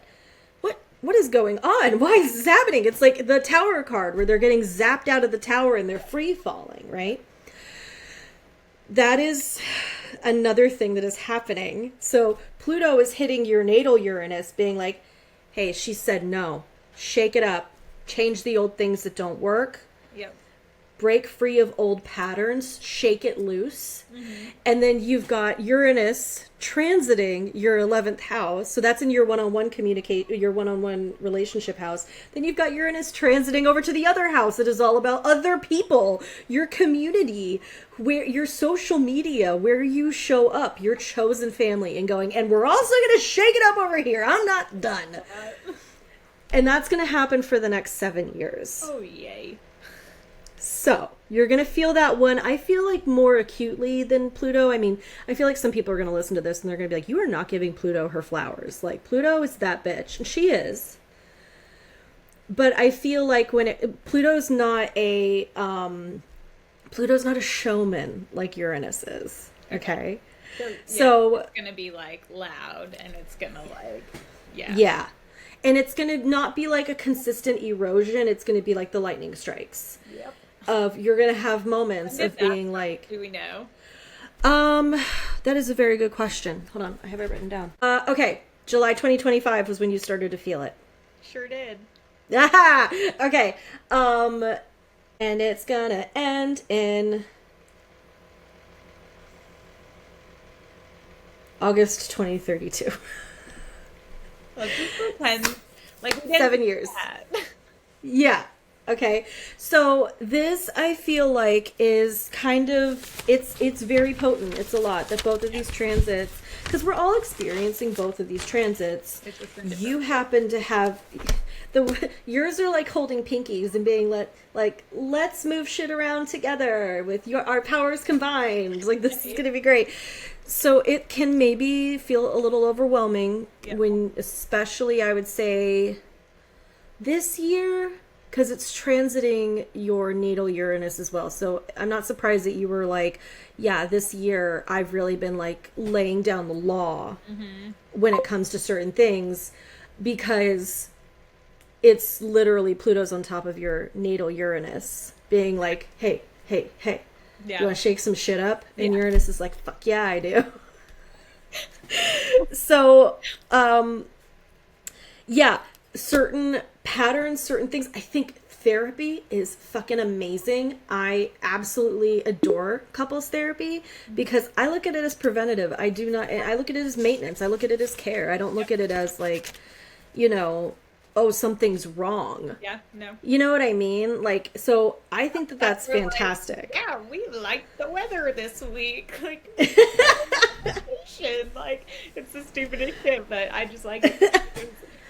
A: what is going on? Why is this happening? It's like the Tower card where they're getting zapped out of the tower and they're free falling, right? That is another thing that is happening. So Pluto is hitting your natal Uranus, being like, hey, she said no, shake it up, change the old things that don't work. Yep. Break free of old patterns, shake it loose. And then you've got Uranus transiting your 11th house. So that's in your one-on-one your one-on-one relationship house. Then you've got Uranus transiting over to the other house that is all about other people, your community, where your social media, where you show up, your chosen family, and going, and we're also going to shake it up over here. I'm not done. And that's going to happen for the next 7 years.
B: Oh, yay.
A: So, you're going to feel that one, I feel like, more acutely than Pluto. I mean, I feel like some people are going to listen to this and they're going to be like, you are not giving Pluto her flowers. Like, Pluto is that bitch. And she is. But I feel like Pluto's not a showman like Uranus is. Okay? So
B: it's going to be, like, loud and it's going to, like,
A: Yeah. And it's going to not be like a consistent erosion. It's going to be like the lightning strikes. Yep. You're going to have moments of being like...
B: Do we know?
A: That is a very good question. Hold on. I have it written down. Okay. July 2025 was when you started to feel it.
B: Sure did.
A: Aha! Okay. And it's going to end in August 2032.
B: Let's just pretend like we didn't
A: 7
B: do
A: years.
B: that.
A: Yeah. Okay. So this, I feel like, is kind of, it's very potent. It's a lot that both of these transits, because we're all experiencing both of these transits.
B: It's just in different
A: You happen to have yours are like holding pinkies and being like let's move shit around together with our powers combined. Like, this is gonna be great. So it can maybe feel a little overwhelming when, especially, I would say, this year, because it's transiting your natal Uranus as well. So I'm not surprised that you were like, yeah, this year I've really been like laying down the law when it comes to certain things, because it's literally Pluto's on top of your natal Uranus being like, hey, you want to shake some shit up? And Uranus is like, fuck yeah, I do. So, certain patterns, certain things. I think therapy is fucking amazing. I absolutely adore couples therapy because I look at it as preventative. I look at it as maintenance. I look at it as care. I don't look at it as like, oh, something's wrong.
B: Yeah, no.
A: You know what I mean? Like, so I think that that's fantastic.
B: Like, yeah, we like the weather this week. Like, like, it's the stupidest shit, but I just like it.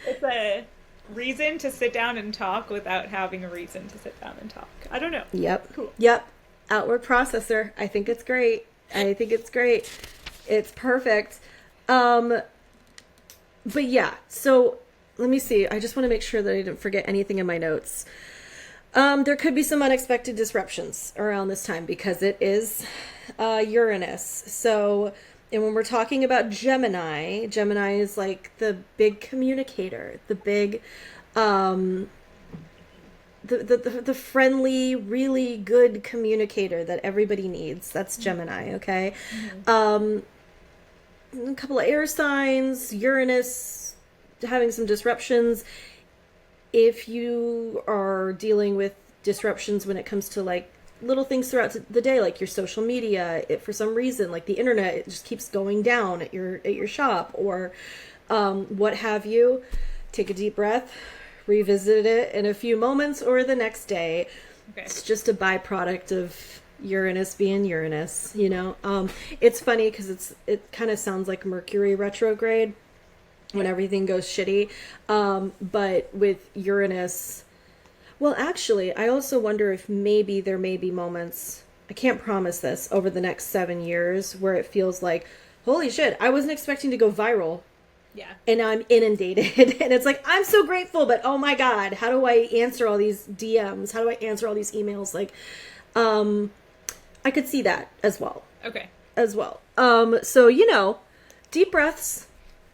B: It's a reason to sit down and talk without having a reason to sit down and talk. I don't know.
A: Yep.
B: Cool.
A: Yep. Outward processor. I think it's great. It's perfect. But yeah, so let me see. I just want to make sure that I didn't forget anything in my notes. There could be some unexpected disruptions around this time because it is Uranus. So, and when we're talking about Gemini is like the big communicator, the big, the friendly, really good communicator that everybody needs. That's Gemini, okay? A couple of air signs, Uranus having some disruptions. If you are dealing with disruptions when it comes to like little things throughout the day, like your social media, for some reason, like the internet, it just keeps going down at your shop or what have you, take a deep breath, revisit it in a few moments or the next day. Okay. It's just a byproduct of Uranus being Uranus, It's funny because it kind of sounds like Mercury retrograde when everything goes shitty. But with Uranus, well, actually, I also wonder if maybe there may be moments, I can't promise this, over the next 7 years where it feels like, holy shit, I wasn't expecting to go viral.
B: Yeah.
A: And I'm inundated. And it's like, I'm so grateful, but oh my God, how do I answer all these DMs? How do I answer all these emails? Like, I could see that as well.
B: Okay.
A: As well. So, deep breaths,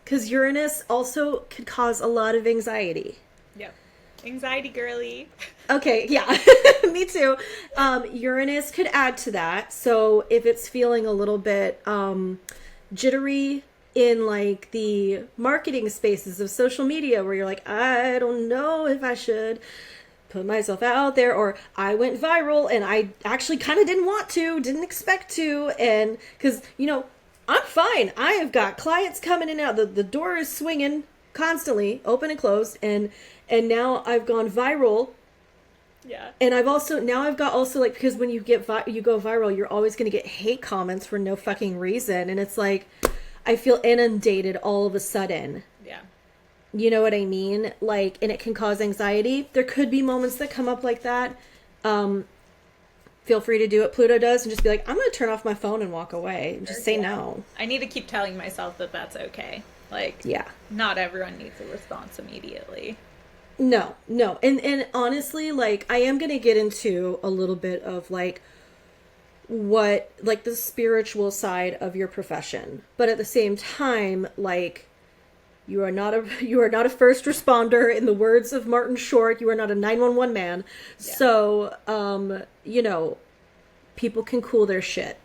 A: because Uranus also could cause a lot of anxiety. Yep.
B: Anxiety girly.
A: Okay, yeah. Me too. Uranus could add to that. So if it's feeling a little bit jittery in like the marketing spaces of social media where you're like, I don't know if I should put myself out there, or I went viral and I actually kind of didn't expect to, and because I'm fine, I have got clients coming in and out, the door is swinging constantly, open and closed, and now I've gone viral.
B: Yeah.
A: And I've also like, because when you go viral, you're always going to get hate comments for no fucking reason, and it's like I feel inundated all of a sudden. Yeah. You know what I mean? Like, and it can cause anxiety. There could be moments that come up like that. Feel free to do what Pluto does and just be like, I'm going to turn off my phone and walk away. And just say no.
B: I need to keep telling myself that that's okay. Like, yeah, not everyone needs a response immediately.
A: No. And honestly, like, I am going to get into a little bit of like what, like, the spiritual side of your profession. But at the same time, like, you are not a first responder. In the words of Martin Short, you are not a 911 man. Yeah. So, people can cool their shit.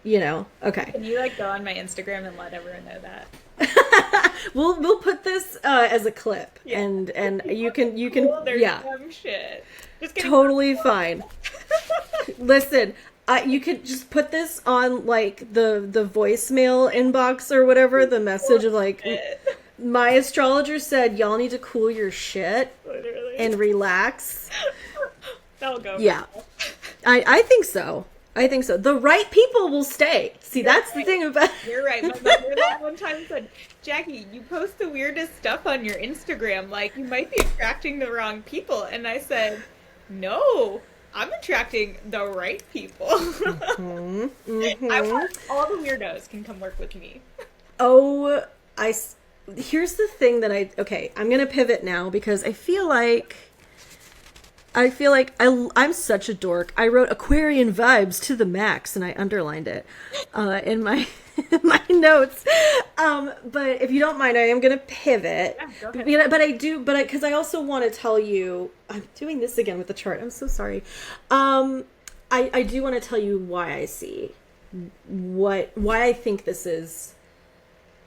A: Yeah. Okay.
B: Can you like go on my Instagram and let everyone know that?
A: We'll put this as a clip, yeah. and you can
B: cool their dumb shit.
A: Just totally fine. Listen, You could just put this on like the voicemail inbox or whatever, the message of like, my astrologer said y'all need to cool your shit and relax.
B: That'll go.
A: Yeah. I think so. I think so. The right people will stay. See, that's the thing about...
B: You're right. My mother that one time said, Jackie, you post the weirdest stuff on your Instagram. Like, you might be attracting the wrong people. And I said, no, I'm attracting the right people. I want all the weirdos can come work with me.
A: Oh, here's the thing that okay, I'm going to pivot now because I feel like I'm such a dork. I wrote Aquarian vibes to the max and I underlined it in my my notes. But if you don't mind, I am going to pivot.
B: Yeah, go ahead.
A: Because I also want to tell you, I'm doing this again with the chart. I'm so sorry. I do want to tell you why I see why I think this is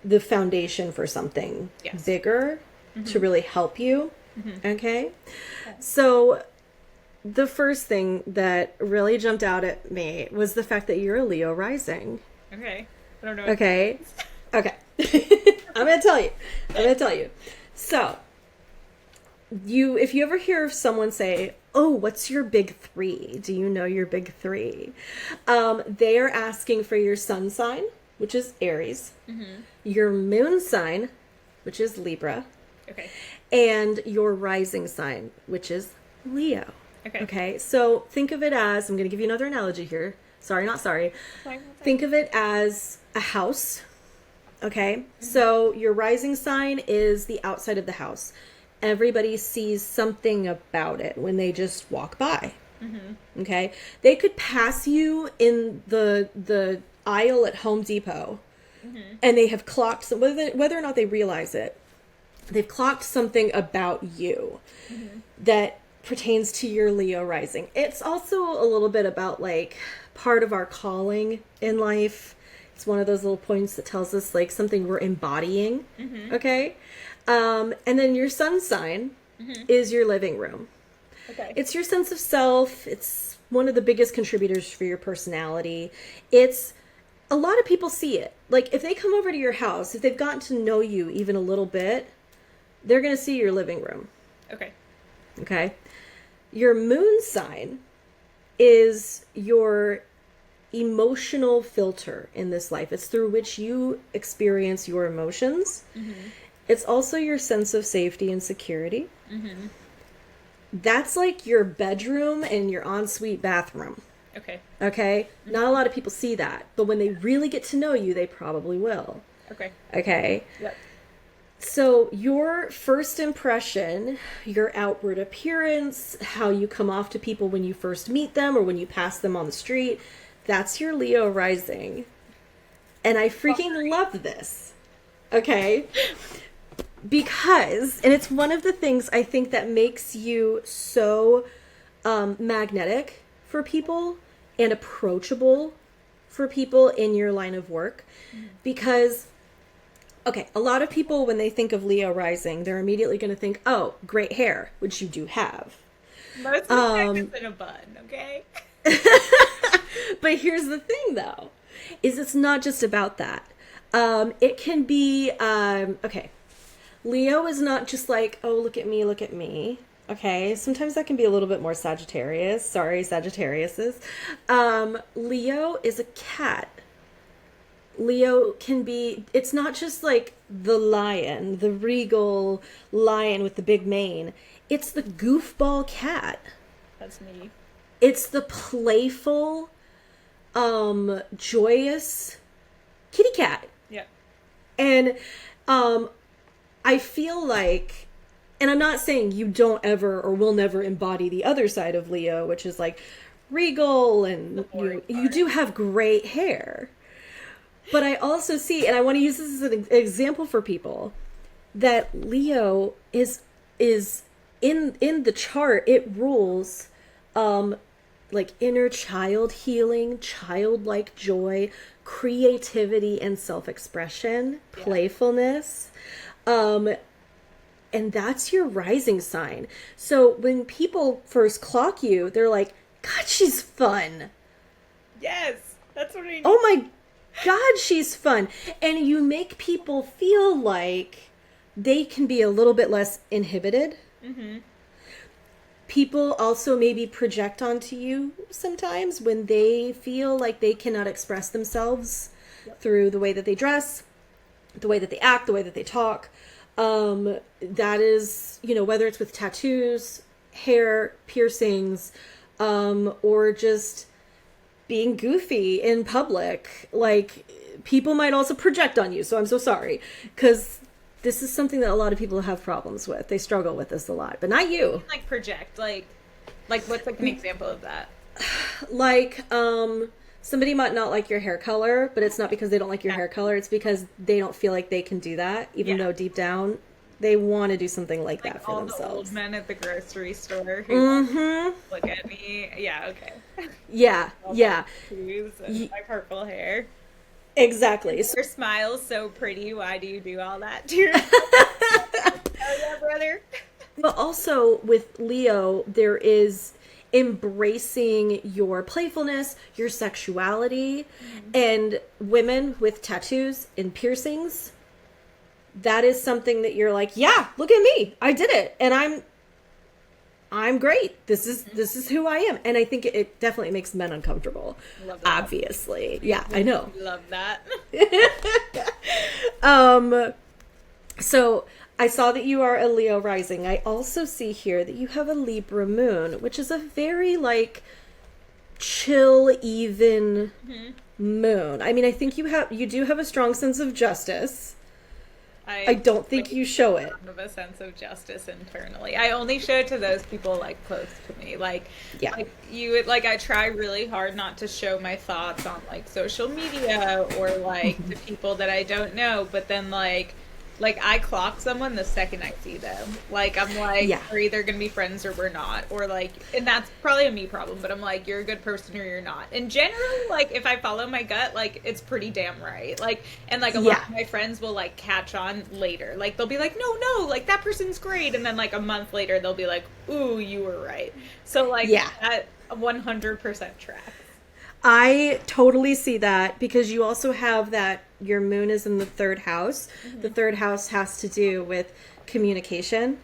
A: the foundation for something bigger to really help you. Okay. So the first thing that really jumped out at me was the fact that you're a Leo rising.
B: Okay. I don't know.
A: Okay. Okay. I'm going to tell you. So, if you ever hear of someone say, oh, what's your big three? Do you know your big three? They are asking for your sun sign, which is Aries, your moon sign, which is Libra, and your rising sign, which is Leo. Okay. So think of it as, I'm going to give you another analogy here. Sorry, not sorry. Think of it as a house. Okay. So your rising sign is the outside of the house. Everybody sees something about it when they just walk by. Okay. They could pass you in the aisle at Home Depot and they have clocked, whether or not they realize it, they've clocked something about you that pertains to your Leo rising. It's also a little bit about like part of our calling in life. It's one of those little points that tells us like something we're embodying. Okay. And then your sun sign is your living room. It's your sense of self. It's one of the biggest contributors for your personality. It's a lot of people see it. Like if they come over to your house, if they've gotten to know you even a little bit, they're going to see your living room. Okay. Your moon sign is your emotional filter in this life. It's through which you experience your emotions. It's also your sense of safety and security. That's like your bedroom and your ensuite bathroom. Okay? Not a lot of people see that, but when they really get to know you, they probably will. Okay?
B: Yep.
A: So your first impression, your outward appearance, how you come off to people when you first meet them or when you pass them on the street, that's your Leo rising. And I freaking love this. Okay? Because, and it's one of the things I think that makes you so magnetic for people and approachable for people in your line of work. Because okay, a lot of people, when they think of Leo rising, they're immediately going to think, oh, great hair, which you do have.
B: Most of the time it's in a bun, okay?
A: But here's the thing, though, is it's not just about that. It can be, okay, Leo is not just like, oh, look at me, look at me. Okay, sometimes that can be a little bit more Sagittarius. Sorry, Sagittariuses. Leo is a cat. Leo can be, it's not just like the lion, the regal lion with the big mane. It's the goofball cat.
B: That's me.
A: It's the playful, joyous kitty cat.
B: Yeah.
A: And I feel like, and I'm not saying you don't ever or will never embody the other side of Leo, which is like regal and you do have great hair. But I also see, and I want to use this as an example for people, that Leo is in the chart, it rules like inner child healing, childlike joy, creativity and self-expression, playfulness. And that's your rising sign. So when people first clock you, they're like, God, she's fun.
B: Yes, that's what I need.
A: Oh my God, she's fun. And you make people feel like they can be a little bit less inhibited.
B: Mm-hmm.
A: People also maybe project onto you sometimes when they feel like they cannot express themselves through the way that they dress, the way that they act, the way that they talk. That is, whether it's with tattoos, hair, piercings, or just being goofy in public. Like, people might also project on you. So I'm so sorry. Because this is something that a lot of people have problems with. They struggle with this a lot, but not you.
B: Like project, like what's like an example of that?
A: Like, somebody might not like your hair color, but it's not because they don't like your hair color. It's because they don't feel like they can do that, even though deep down they want to do something like that for
B: all
A: themselves.
B: The old men at the grocery store who look at me. Yeah, okay.
A: Yeah, yeah.
B: Shoes and my purple hair.
A: Exactly.
B: Your smile's so pretty. Why do you do all that to yourself? Oh, yeah, brother.
A: But also with Leo, there is embracing your playfulness, your sexuality, and women with tattoos and piercings. That is something that you're like, yeah, look at me. I did it. And I'm great. This is who I am. And I think it definitely makes men uncomfortable.
B: Love that.
A: Obviously. Yeah, I know.
B: Love that.
A: So I saw that you are a Leo rising. I also see here that you have a Libra moon, which is a very chill, even moon. I mean, I think you do have a strong sense of justice. I don't think you show it.
B: Of a sense of justice internally. I only show it to those people close to me. I try really hard not to show my thoughts on social media or to people that I don't know. But then I clock someone the second I see them. We're either gonna be friends or we're not. Or and that's probably a me problem. But I'm you're a good person or you're not. And generally, if I follow my gut, it's pretty damn right. And a lot of my friends will
A: catch
B: on later. They'll be no, that person's great. And then a month later, they'll be ooh, you were right. So that 100% tracks.
A: I totally see that because you also have that your moon is in the third house. The third house has to do with communication.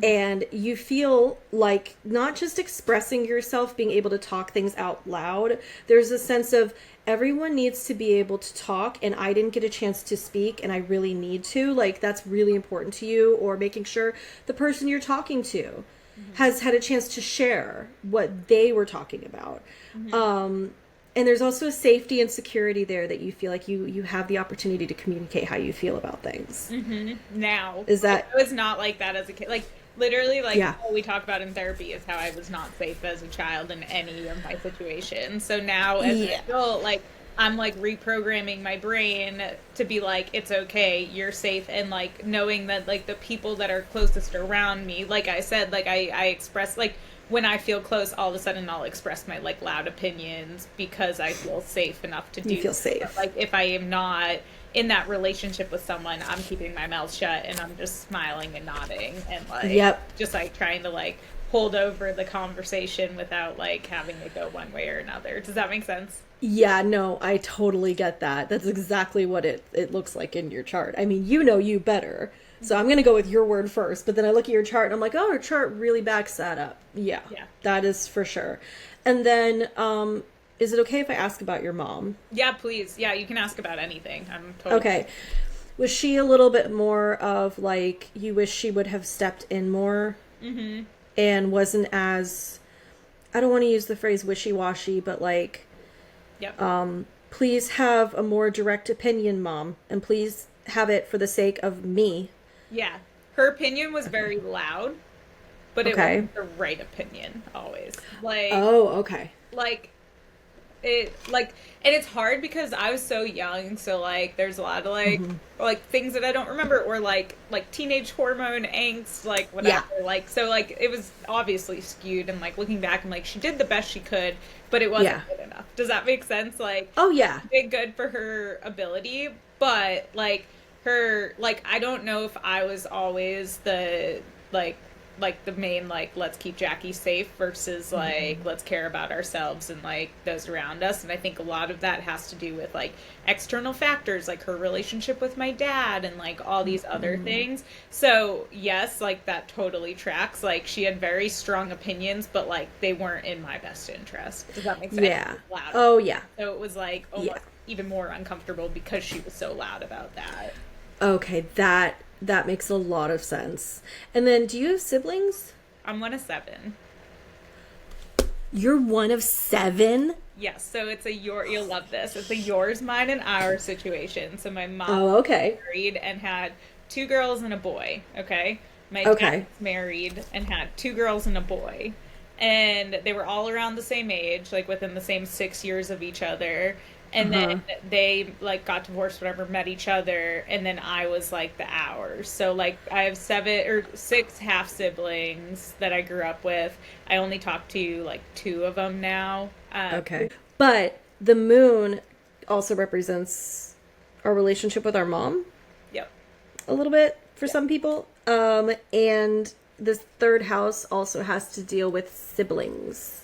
A: And you feel like not just expressing yourself, being able to talk things out loud. There's a sense of everyone needs to be able to talk and I didn't get a chance to speak and I really need to. That's really important to you, or making sure the person you're talking to has had a chance to share what they were talking about. And there's also a safety and security there that you feel like you have the opportunity to communicate how you feel about things.
B: Now.
A: Is that...
B: I was not like that as a kid. Literally, what we talk about in therapy is how I was not safe as a child in any of my situations. So now, as an adult, I'm reprogramming my brain to be it's okay, you're safe, and knowing that the people that are closest around me, I said, I express when I feel close, all of a sudden I'll express my loud opinions because I feel safe enough to do.
A: You feel safe.
B: But, if I am not in that relationship with someone, I'm keeping my mouth shut and I'm just smiling and nodding and just trying to hold over the conversation without having it go one way or another. Does that make sense?
A: Yeah, no, I totally get that. That's exactly what it looks like in your chart. I mean, you better. So I'm going to go with your word first, but then I look at your chart and I'm like, oh, your chart really backs that up. Yeah, that is for sure. And then, is it okay if I ask about your mom?
B: Yeah, please. Yeah, you can ask about anything. I'm totally...
A: Okay. Was she a little bit more of you wish she would have stepped in more and wasn't as, I don't want to use the phrase wishy-washy, but please have a more direct opinion, Mom, and please have it for the sake of me.
B: Yeah. Her opinion was very loud, but it wasn't the right opinion always.
A: Oh, okay.
B: And it's hard because I was so young, so there's a lot of things that I don't remember, or teenage hormone angst, whatever. So it was obviously skewed, and looking back, I'm she did the best she could, but it wasn't good enough. Does that make sense?
A: Oh yeah,
B: she did good for her ability, but her I don't know if I was always the like the main, like, let's keep Jackie safe versus like let's care about ourselves and like those around us. And I think a lot of that has to do with like external factors, like her relationship with my dad and like all these other things. So yes, like that totally tracks. Like she had very strong opinions, but like they weren't in my best interest. Does that make sense?
A: Yeah.
B: Loud.
A: Oh yeah.
B: So it was like almost even more uncomfortable because she was so loud about that.
A: Okay, that makes a lot of sense. And then, do you have siblings?
B: I'm one of 7.
A: You're one of 7?
B: Yes, so it's you'll love this. It's a yours, mine, and ours situation. So my mom married and had 2 girls and a boy, okay? My dad married and had 2 girls and a boy. And they were all around the same age, like within the same 6 years of each other. And then they like got divorced, whatever, met each other, and then I was like the ours. So like I have 7 or 6 half siblings that I grew up with. I only talk to like 2 of them now.
A: Okay, but the moon also represents our relationship with our mom.
B: Yep.
A: A little bit for some people, and this 3rd house also has to deal with siblings.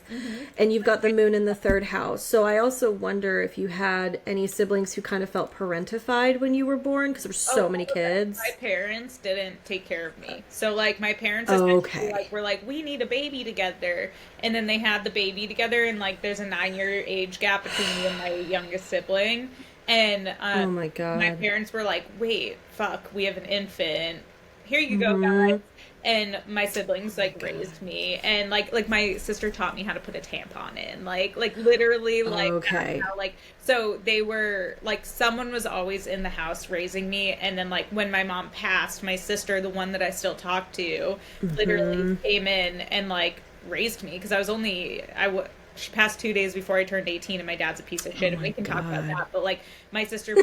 A: And you've got the moon in the 3rd house. So I also wonder if you had any siblings who kind of felt parentified when you were born, because there were so many kids.
B: My parents didn't take care of me. So like my parents like, were like, we need a baby together. And then they had the baby together, and like there's a 9-year age gap between me and my youngest sibling. And
A: oh my God.
B: My parents were like, wait, fuck, we have an infant. Here you go, guys. And my siblings like raised me, and like my sister taught me how to put a tampon in, like literally, like how, like, so they were like, someone was always in the house raising me. And then like when my mom passed, my sister, the one that I still talk to, literally came in and like raised me, because I was only she passed 2 days before I turned 18, and my dad's a piece of shit, and we can talk about that. But like my sister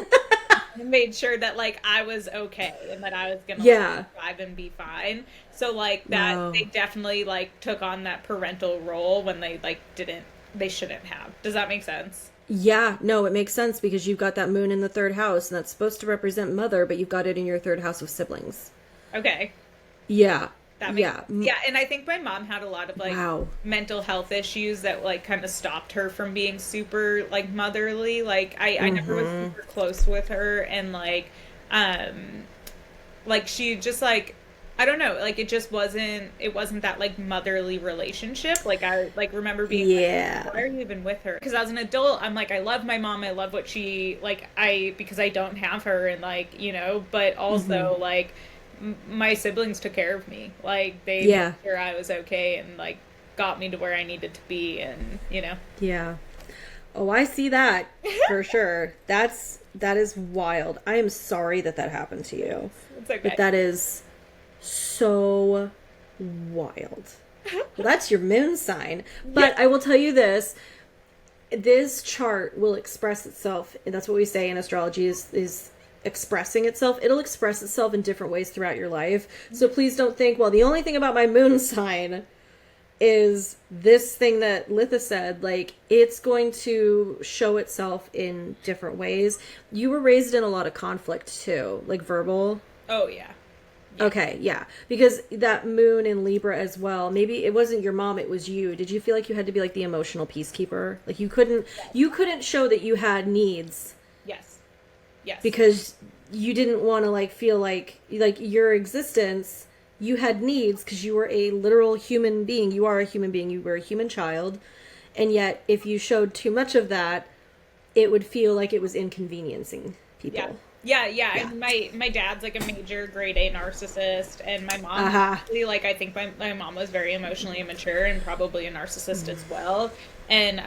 B: made sure that like I was okay and that I was gonna like, thrive and be fine. So like that they definitely like took on that parental role when they like they shouldn't have. Does that make sense?
A: Yeah, no, it makes sense, because you've got that moon in the 3rd house, and that's supposed to represent mother, but you've got it in your 3rd house of siblings.
B: Okay.
A: Yeah.
B: That makes sense. Yeah, and I think my mom had a lot of like mental health issues that like kind of stopped her from being super like motherly. Like I never was super close with her, and like she just like, I don't know, like it wasn't that like motherly relationship. Like I like remember being like, why are you even with her? Because as an adult, I'm like, I love my mom, I love what she like, because I don't have her, and like, you know, but also like my siblings took care of me. Like they made sure I was okay, and like got me to where I needed to be, and you know. Yeah.
A: Oh, I see that for sure. That is wild. I am sorry that happened to you.
B: It's okay.
A: But that is so wild. Well, that's your moon sign. But I will tell you this chart will express itself, and that's what we say in astrology is expressing itself. It'll express itself in different ways throughout your life. So please don't think, well, the only thing about my moon sign is this thing that Litha said. Like, it's going to show itself in different ways. You were raised in a lot of conflict too, like verbal.
B: Oh yeah.
A: Okay, yeah. Because that moon in Libra as well, maybe it wasn't your mom, it was you. Did you feel like you had to be like the emotional peacekeeper? Like you couldn't show that you had needs.
B: Yes.
A: Because you didn't want to like feel like your existence, you had needs because you were a literal human being. You are a human being. You were a human child. And yet if you showed too much of that, it would feel like it was inconveniencing people.
B: Yeah. And my dad's like a major grade A narcissist, and my mom like, I think my mom was very emotionally immature and probably a narcissist as well. And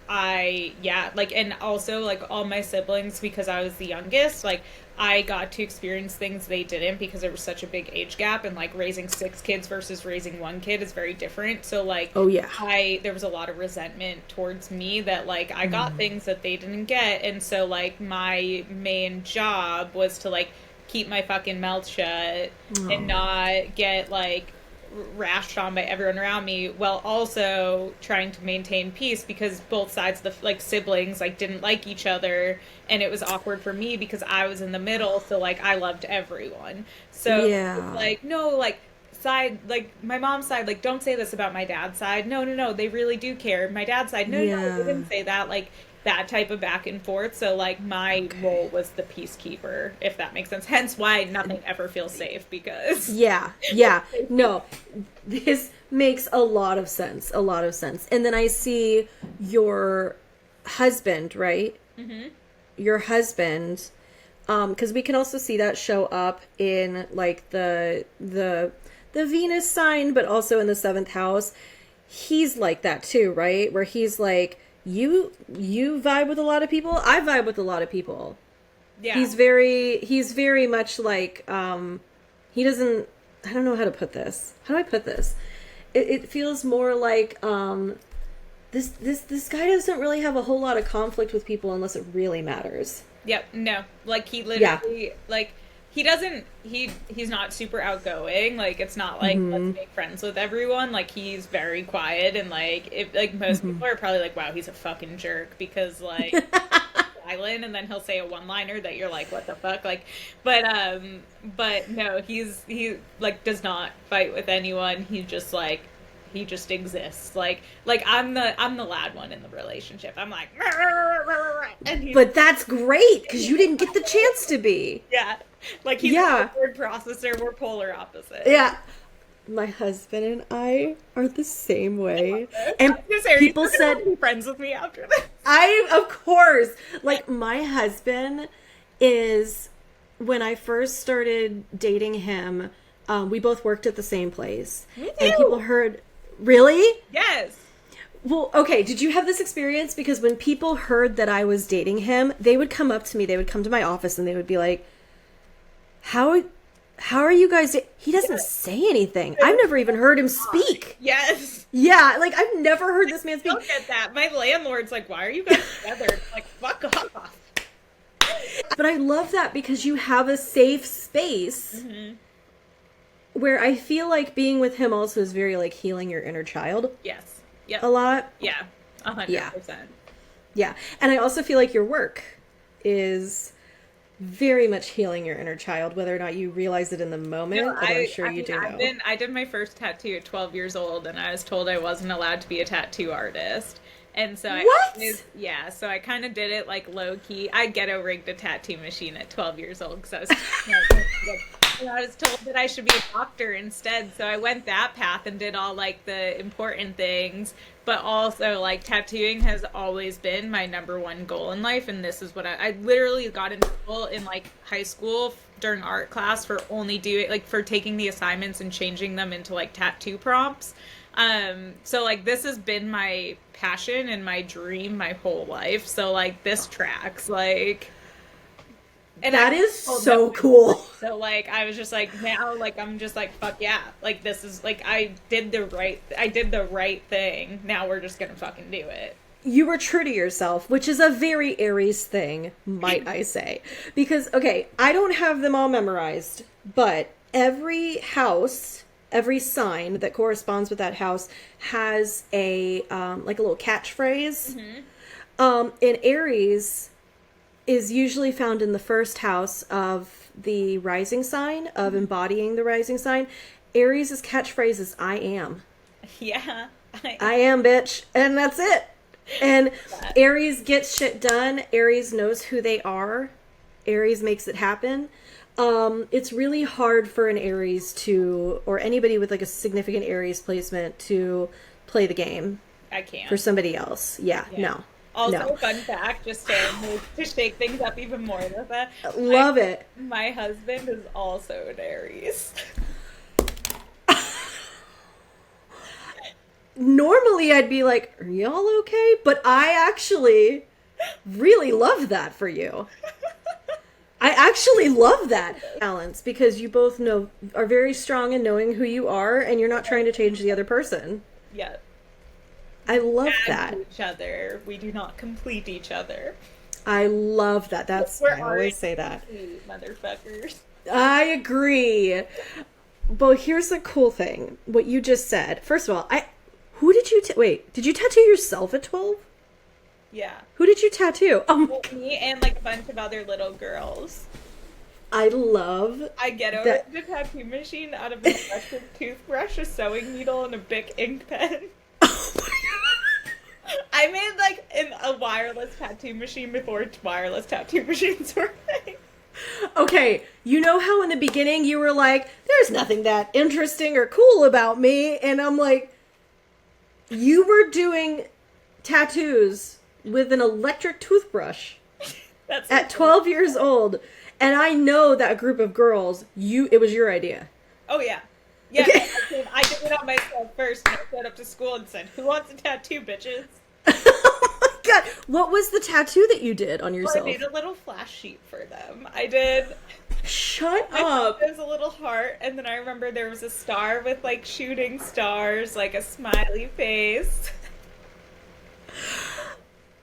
B: and also like all my siblings, because I was the youngest, like I got to experience things they didn't, because there was such a big age gap, and like raising 6 kids versus raising 1 kid is very different. So like there was a lot of resentment towards me that like I got things that they didn't get, and so like my main job was to like keep my fucking mouth shut and not get like rashed on by everyone around me, while also trying to maintain peace, because both sides of the like siblings like didn't like each other, and it was awkward for me because I was in the middle. So like I loved everyone, so like no, like side, like my mom's side, like don't say this about my dad's side. No, no, no, they really do care. My dad's side, no, no, they didn't say that. Like that type of back and forth. So like my role was the peacekeeper, if that makes sense. Hence why nothing ever feels safe, because
A: yeah, no, this makes a lot of sense, And then I see your husband, right? Mm-hmm. Your husband, because we can also see that show up in like the Venus sign, but also in the 7th house. He's like that too, right? Where he's like, you vibe with a lot of people, I vibe with a lot of people. Yeah. He's very much like, he doesn't, I don't know how to put this. How do I put this? It feels more like, this guy doesn't really have a whole lot of conflict with people unless it really matters.
B: Yep, no. Like he literally like he's not super outgoing. Like it's not like let's make friends with everyone. Like he's very quiet, and like if like most people are probably like, wow, he's a fucking jerk, because like silent, and then he'll say a one-liner that you're like, what the fuck? Like but no, he like does not fight with anyone. He just exists. Like I'm the loud one in the relationship. I'm like, and
A: but that's great because you didn't get the chance to be.
B: Yeah, like he's a word processor. We're polar opposite.
A: Yeah, my husband and I are the same way. And people said,
B: be friends with me after this.
A: Of course, like my husband is, when I first started dating him, we both worked at the same place, and people heard. Really?
B: Yes.
A: Well, okay, did you have this experience? Because when people heard that I was dating him, they would come up to me, they would come to my office, and they would be like, how are you guys he doesn't say anything. I've never even heard him speak.
B: Yes.
A: Yeah, like I've never heard this man speak.
B: I don't get that. My landlord's like, why are you guys together? Like, fuck off.
A: But I love that because you have a safe space. Mm-hmm. Where I feel like being with him also is very like healing your inner child.
B: Yes. Yep.
A: A lot.
B: Yeah. 100%.
A: Yeah. And I also feel like your work is very much healing your inner child, whether or not you realize it in the moment. No, I'm sure you do know.
B: I did my first tattoo at 12 years old, and I was told I wasn't allowed to be a tattoo artist. And so so I kind of did it like low key. I ghetto rigged a tattoo machine at 12 years old because I was told that I should be a doctor instead. So I went that path and did all like the important things, but also like tattooing has always been my number one goal in life. And this is what I literally got in trouble in like high school during art class for only doing like for taking the assignments and changing them into like tattoo prompts. So like this has been my passion and my dream my whole life. So like this tracks like, and
A: that is so cool.
B: So like I was just like, now like I'm just like, fuck yeah, like this is like I did the right thing. Now we're just gonna fucking do it.
A: You were true to yourself, which is a very Aries thing, might I say. Because okay, I don't have them all memorized, but every house, every sign that corresponds with that house has a like a little catchphrase. Mm-hmm. In Aries is usually found in the first house of the rising sign, of embodying the rising sign. Aries' catchphrase is I am.
B: Yeah.
A: I am, bitch. And that's it. And Aries gets shit done. Aries knows who they are. Aries makes it happen. It's really hard for an Aries to, or anybody with like a significant Aries placement to play the game.
B: I can't.
A: For somebody else. Yeah. No.
B: Also, fun fact, just to shake things up even more with that.
A: Love it.
B: My husband is also an Aries.
A: Normally I'd be like, are y'all okay? But I actually really love that for you. I actually love that balance because you both are very strong in knowing who you are and you're not trying to change the other person.
B: Yeah.
A: I love that.
B: Each other. We do not complete each other.
A: I love that. I always say that.
B: Motherfuckers.
A: I agree. But here's the cool thing. What you just said. First of all, did you tattoo yourself at 12?
B: Yeah.
A: Who did you tattoo?
B: Me and like a bunch of other little girls.
A: I love
B: I get over
A: that.
B: the tattoo machine out of an electric toothbrush, a sewing needle, and a Bic ink pen.
A: Oh my
B: I made like a wireless tattoo machine before wireless tattoo machines were a thing.
A: God. Okay, you know how in the beginning you were like, there's nothing that interesting or cool about me, and I'm like, you were doing tattoos with an electric toothbrush
B: That's
A: at 12 years old, and I know that group of girls, it was your idea.
B: Oh yeah. Yeah,
A: Okay.
B: I did it on myself first, and I showed up to school and said, "Who wants a tattoo, bitches?"
A: Oh my God, what was the tattoo that you did on
B: Well,
A: yourself?
B: I made a little flash sheet for them. I did.
A: Shut
B: I
A: up.
B: There was a little heart, and then I remember there was a star with like shooting stars, like a smiley face.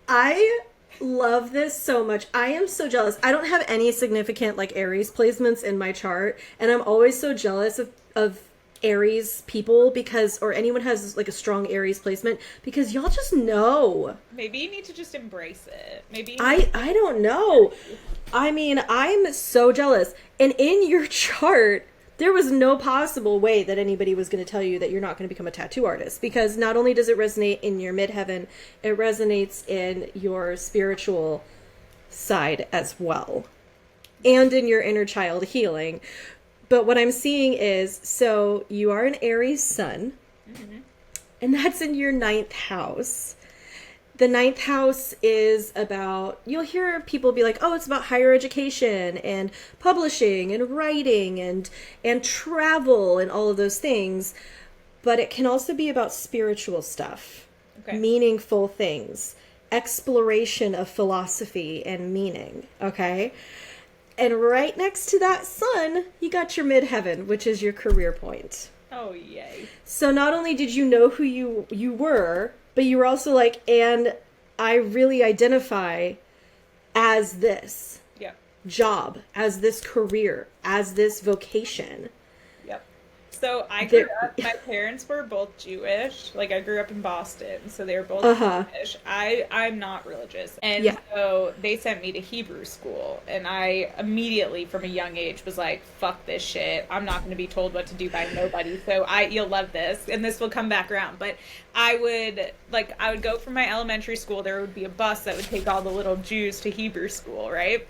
A: I love this so much. I am so jealous. I don't have any significant like Aries placements in my chart, and I'm always so jealous of Aries people because, or anyone has like a strong Aries placement, because y'all just know.
B: Maybe you need to just embrace it. Maybe
A: I don't know. I mean, I'm so jealous. And in your chart, there was no possible way that anybody was going to tell you that you're not going to become a tattoo artist, because not only does it resonate in your midheaven, it resonates in your spiritual side as well, and in your inner child healing. But what I'm seeing is, so you are an Aries sun, and that's in your 9th house. The 9th house is about, you'll hear people be like, oh, it's about higher education and publishing and writing and travel and all of those things. But it can also be about spiritual stuff, meaningful things, exploration of philosophy and meaning, okay? And right next to that sun, you got your midheaven, which is your career point.
B: Oh, yay.
A: So not only did you know who you were, but you were also like, and I really identify as this job, as this career, as this vocation.
B: Yep. So I grew up, my parents were both Jewish. Like, I grew up in Boston, so they were both Jewish. I'm not religious. And so they sent me to Hebrew school. And I immediately, from a young age, was like, fuck this shit. I'm not going to be told what to do by nobody. So you'll love this. And this will come back around. But I would go from my elementary school. There would be a bus that would take all the little Jews to Hebrew school, right?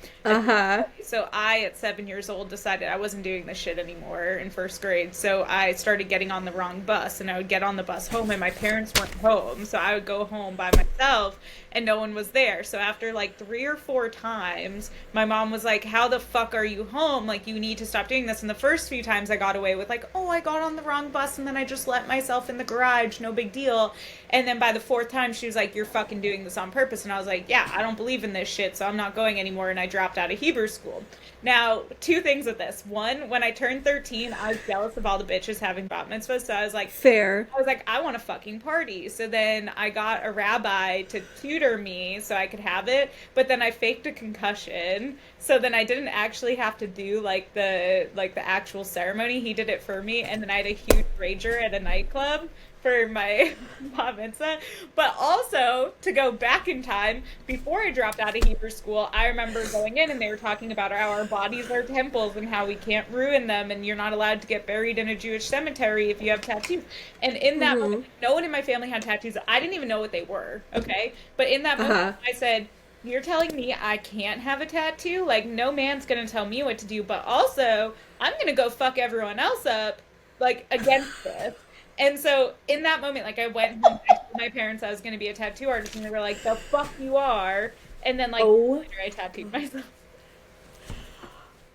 B: So I, at 7 years old, decided I wasn't doing this shit anymore in first grade. So I started getting on the wrong bus, and I would get on the bus home, and my parents weren't home. So I would go home by myself, and no one was there. So after like 3 or 4 times, my mom was like, how the fuck are you home? Like, you need to stop doing this. And the first few times I got away with like, oh, I got on the wrong bus, and then I just let myself in the garage, no big deal. And then by the 4th time, she was like, you're fucking doing this on purpose. And I was like, yeah, I don't believe in this shit, so I'm not going anymore. And I dropped out of Hebrew school. Now, 2 things with this. One, when I turned 13, I was jealous of all the bitches having bat mitzvahs. So I was like, I want to fucking party. So then I got a rabbi to tutor me so I could have it. But then I faked a concussion. So then I didn't actually have to do like the actual ceremony. He did it for me. And then I had a huge rager at a nightclub for my bat mitzvah. But also, to go back in time, before I dropped out of Hebrew school, I remember going in and they were talking about how our bodies are temples and how we can't ruin them, and you're not allowed to get buried in a Jewish cemetery if you have tattoos. And in that moment, no one in my family had tattoos. I didn't even know what they were, okay? But in that moment, I said, you're telling me I can't have a tattoo? Like, no man's gonna tell me what to do, but also, I'm gonna go fuck everyone else up, like, against this. And so, in that moment, like, I went home, I told my parents I was going to be a tattoo artist, and they were like, the fuck you are. And then, like, later I tattooed myself.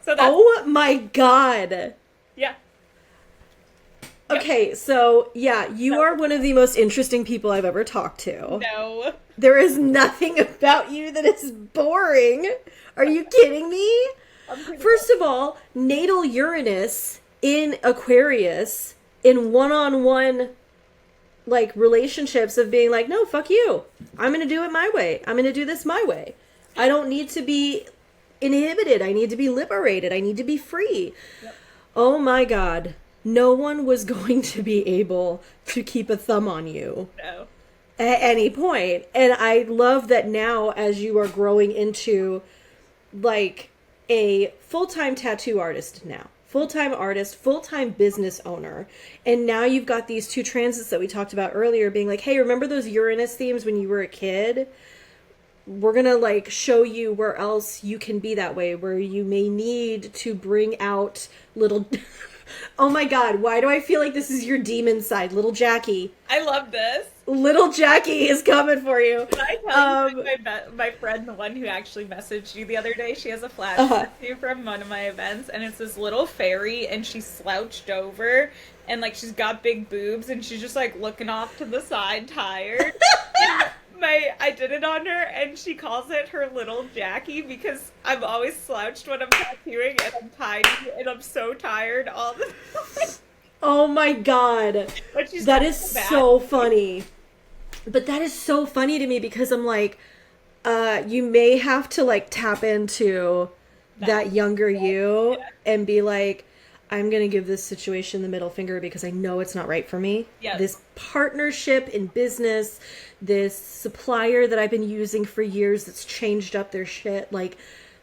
B: So that's...
A: Oh my God.
B: Yeah.
A: Okay, so, yeah, you are one of the most interesting people I've ever talked to.
B: No.
A: There is nothing about you that is boring. Are you kidding me? First of all, natal Uranus in Aquarius, in one-on-one, like, relationships of being like, no, fuck you. I'm going to do it my way. I'm going to do this my way. I don't need to be inhibited. I need to be liberated. I need to be free. Yep. Oh my God. No one was going to be able to keep a thumb on you.
B: No.
A: At any point. And I love that now, as you are growing into, like, a full-time tattoo artist now. Full-time artist, full-time business owner. And now you've got these two transits that we talked about earlier being like, hey, remember those Uranus themes when you were a kid? We're going to like show you where else you can be that way, where you may need to bring out little... Oh my God, why do I feel like this is your demon side? Little Jackie.
B: I love this.
A: Little Jackie is coming for you.
B: Can I tell you, my friend, the one who actually messaged you the other day, she has a flash tattoo from one of my events, and it's this little fairy, and she's slouched over, and like she's got big boobs, and she's just like looking off to the side, tired. I did it on her, and she calls it her little Jackie because I'm always slouched when I'm tattooing, and I'm tiny, and I'm so tired all the time.
A: Oh my God. That is so funny. But that is so funny to me because I'm like, you may have to like tap into that younger you and be like, I'm going to give this situation the middle finger because I know it's not right for me.
B: Yes.
A: This partnership in business, this supplier that I've been using for years that's changed up their shit. Like,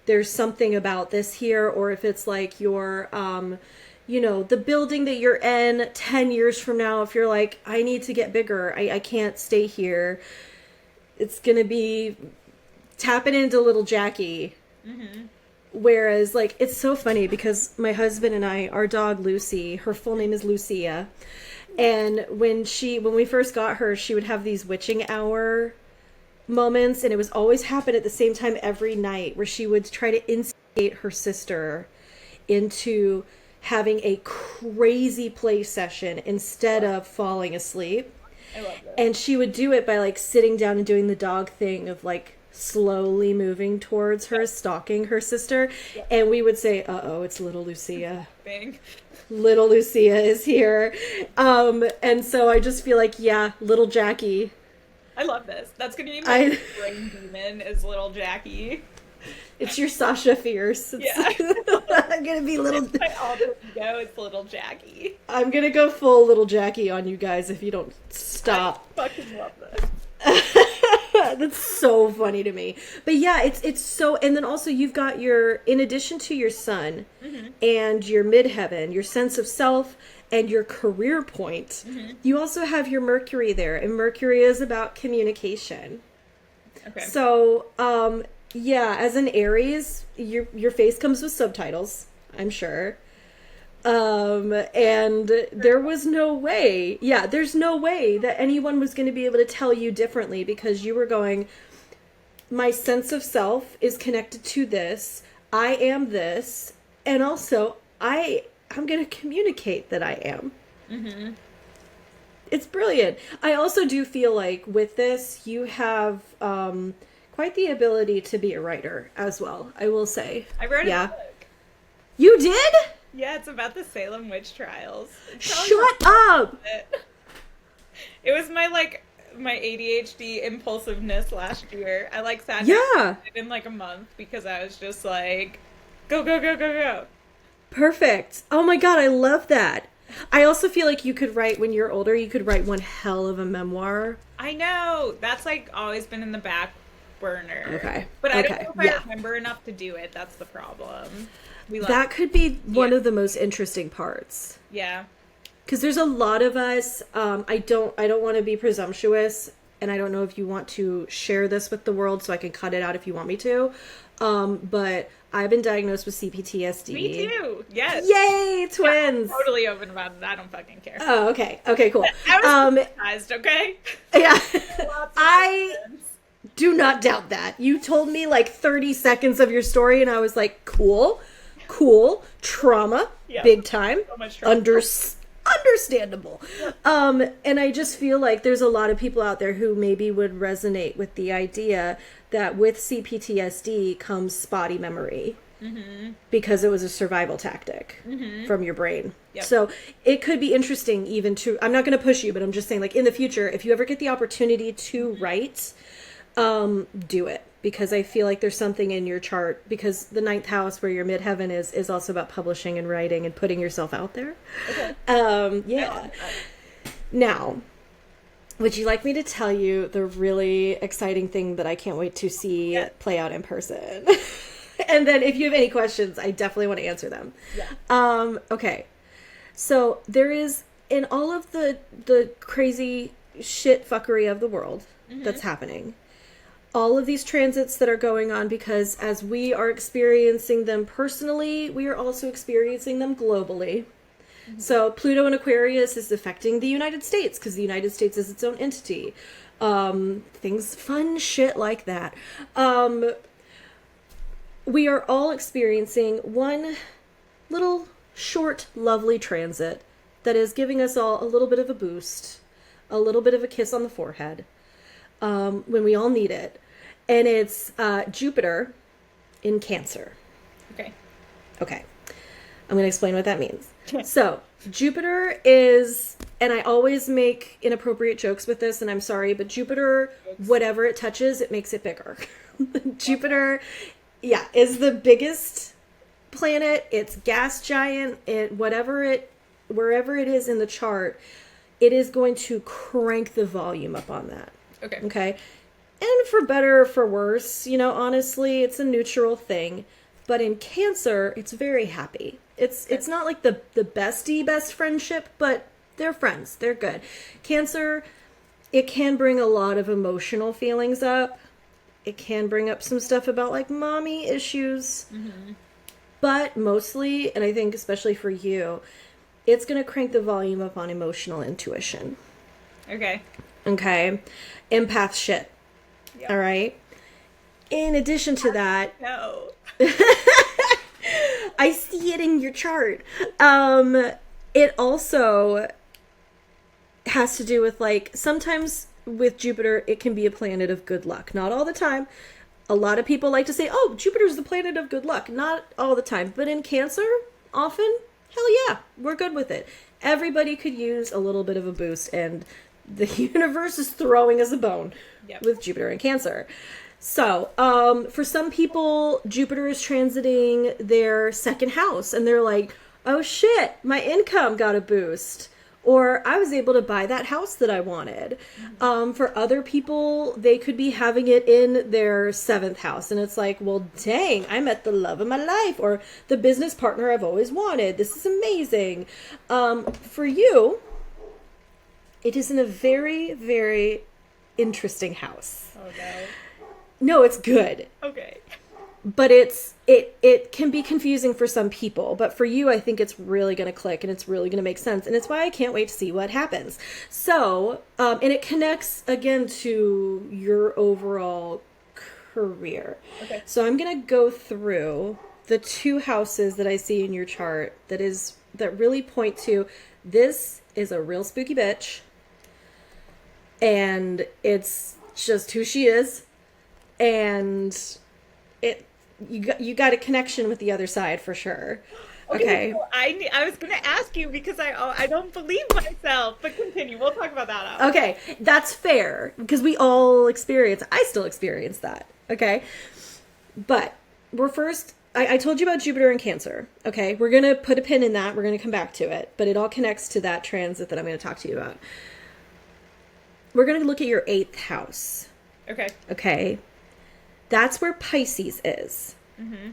A: there's something about this here. Or if it's like your, you know, the building that you're in 10 years from now, if you're like, I need to get bigger, I can't stay here. It's going to be tapping into little Jackie. Mm-hmm. Whereas, like, it's so funny because my husband and I, our dog Lucy, her full name is Lucia. And when we first got her, she would have these witching hour moments. And it was always happen at the same time every night where she would try to instigate her sister into having a crazy play session instead of falling asleep.
B: I love that.
A: And she would do it by, like, sitting down and doing the dog thing of, like, slowly moving towards her, stalking her sister. Yeah. And we would say, uh-oh, it's little Lucia.
B: Bing.
A: Little Lucia is here. And so I just feel like, yeah, little Jackie.
B: I love this. That's going to be my brain demon is little Jackie.
A: It's your Sasha Fierce. I'm going to be little...
B: It's my alter ego, it's little Jackie.
A: I'm going to go full little Jackie on you guys if you don't stop.
B: I fucking love this.
A: That's so funny to me. But yeah, it's so, and then also you've got your, in addition to your sun and your midheaven, your sense of self and your career point, you also have your Mercury there, and Mercury is about communication. Okay. So, yeah, as an Aries, your face comes with subtitles, I'm sure. And there was no way, there's no way that anyone was going to be able to tell you differently because you were going, my sense of self is connected to this, I am this, and also I'm going to communicate that I am. Mm-hmm. It's brilliant. I also do feel like with this, you have, quite the ability to be a writer as well, I will say.
B: I wrote a book.
A: You did?
B: Yeah, it's about the Salem witch trials.
A: Shut up!
B: It was my ADHD impulsiveness last year. I sat down in like a month because I was just like, go, go, go, go, go.
A: Perfect. Oh my God, I love that. I also feel like you could write, when you're older, you could write one hell of a memoir.
B: I know. That's always been in the back burner.
A: Okay.
B: But I don't know if I remember enough to do it. That's the problem.
A: That could be one of the most interesting parts.
B: Yeah.
A: Because there's a lot of us, I don't want to be presumptuous, and I don't know if you want to share this with the world, so I can cut it out if you want me to. But I've been diagnosed with CPTSD.
B: Me too. Yes.
A: Yay, twins.
B: Yeah, I'm totally open about it. I don't fucking care.
A: Oh, okay. Okay, cool.
B: I was surprised, okay?
A: Yeah. I do not doubt that. You told me 30 seconds of your story, and I was like, cool, trauma, big time,
B: so much trauma.
A: Understandable. And I just feel like there's a lot of people out there who maybe would resonate with the idea that with CPTSD comes spotty memory. Mm-hmm. Because it was a survival tactic from your brain. Yep. So it could be interesting even to, I'm not going to push you, but I'm just saying in the future, if you ever get the opportunity to write, do it. Because I feel like there's something in your chart, because the 9th house where your midheaven is also about publishing and writing and putting yourself out there. Okay. Yeah. Now, would you like me to tell you the really exciting thing that I can't wait to see play out in person? And then if you have any questions, I definitely want to answer them.
B: Yeah.
A: Okay. So there is, in all of the crazy shit fuckery of the world that's happening, all of these transits that are going on, because as we are experiencing them personally, we are also experiencing them globally. So Pluto in Aquarius is affecting the United States because the United States is its own entity. Fun shit like that. We are all experiencing one little short, lovely transit that is giving us all a little bit of a boost, a little bit of a kiss on the forehead, when we all need it. And it's Jupiter in Cancer. Okay. I'm going to explain what that means. So, Jupiter is, and I always make inappropriate jokes with this, and I'm sorry, but Jupiter, whatever it touches, it makes it bigger. Jupiter, is the biggest planet. It's gas giant. Wherever it is in the chart, it is going to crank the volume up on that. Okay. And for better or for worse, honestly, it's a neutral thing. But in Cancer, it's very happy. It's not like the best friendship, but they're friends. They're good. Cancer, it can bring a lot of emotional feelings up. It can bring up some stuff about like mommy issues. But mostly, and I think especially for you, it's going to crank the volume up on emotional intuition. Okay. Empath shit. Yep. All right. In addition to that...
B: No.
A: I see it in your chart. It also has to do with, like, sometimes with Jupiter, it can be a planet of good luck. Not all the time. A lot of people like to say, oh, Jupiter's the planet of good luck. Not all the time. But in Cancer, often, hell yeah, we're good with it. Everybody could use a little bit of a boost, and the universe is throwing us a bone with Jupiter and Cancer. So, for some people, Jupiter is transiting their second house, and they're like, oh shit, my income got a boost. Or I was able to buy that house that I wanted. For other people, they could be having it in their seventh house. And it's like, well, dang, I met the love of my life. Or the business partner I've always wanted. This is amazing. For you, it is in a very, very interesting house.
B: Oh, no.
A: No, it's good.
B: Okay.
A: But it can be confusing for some people. But for you, I think it's really going to click and it's really going to make sense. And it's why I can't wait to see what happens. So, and it connects, again, to your overall career. Okay. So I'm going to go through the two houses that I see in your chart that really point to, this is a real spooky bitch. And it's just who she is. And you got a connection with the other side for sure. Okay.
B: So I was going to ask you because I don't believe myself, but continue. We'll talk about that after.
A: Okay, that's fair because we all I still experience that. Okay, but I told you about Jupiter and Cancer. Okay, we're gonna put a pin in that. We're gonna come back to it, but it all connects to that transit that I'm going to talk to you about. We're going to look at your 8th house. Okay. That's where Pisces is. Mm-hmm.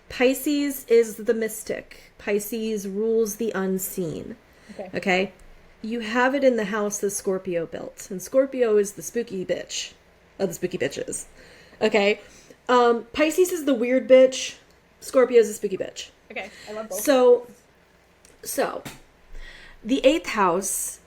A: Pisces is the mystic. Pisces rules the unseen. Okay. You have it in the house that Scorpio built. And Scorpio is the spooky bitch of the spooky bitches. Okay. Pisces is the weird bitch. Scorpio is the spooky bitch.
B: Okay. I love both.
A: So, the 8th house...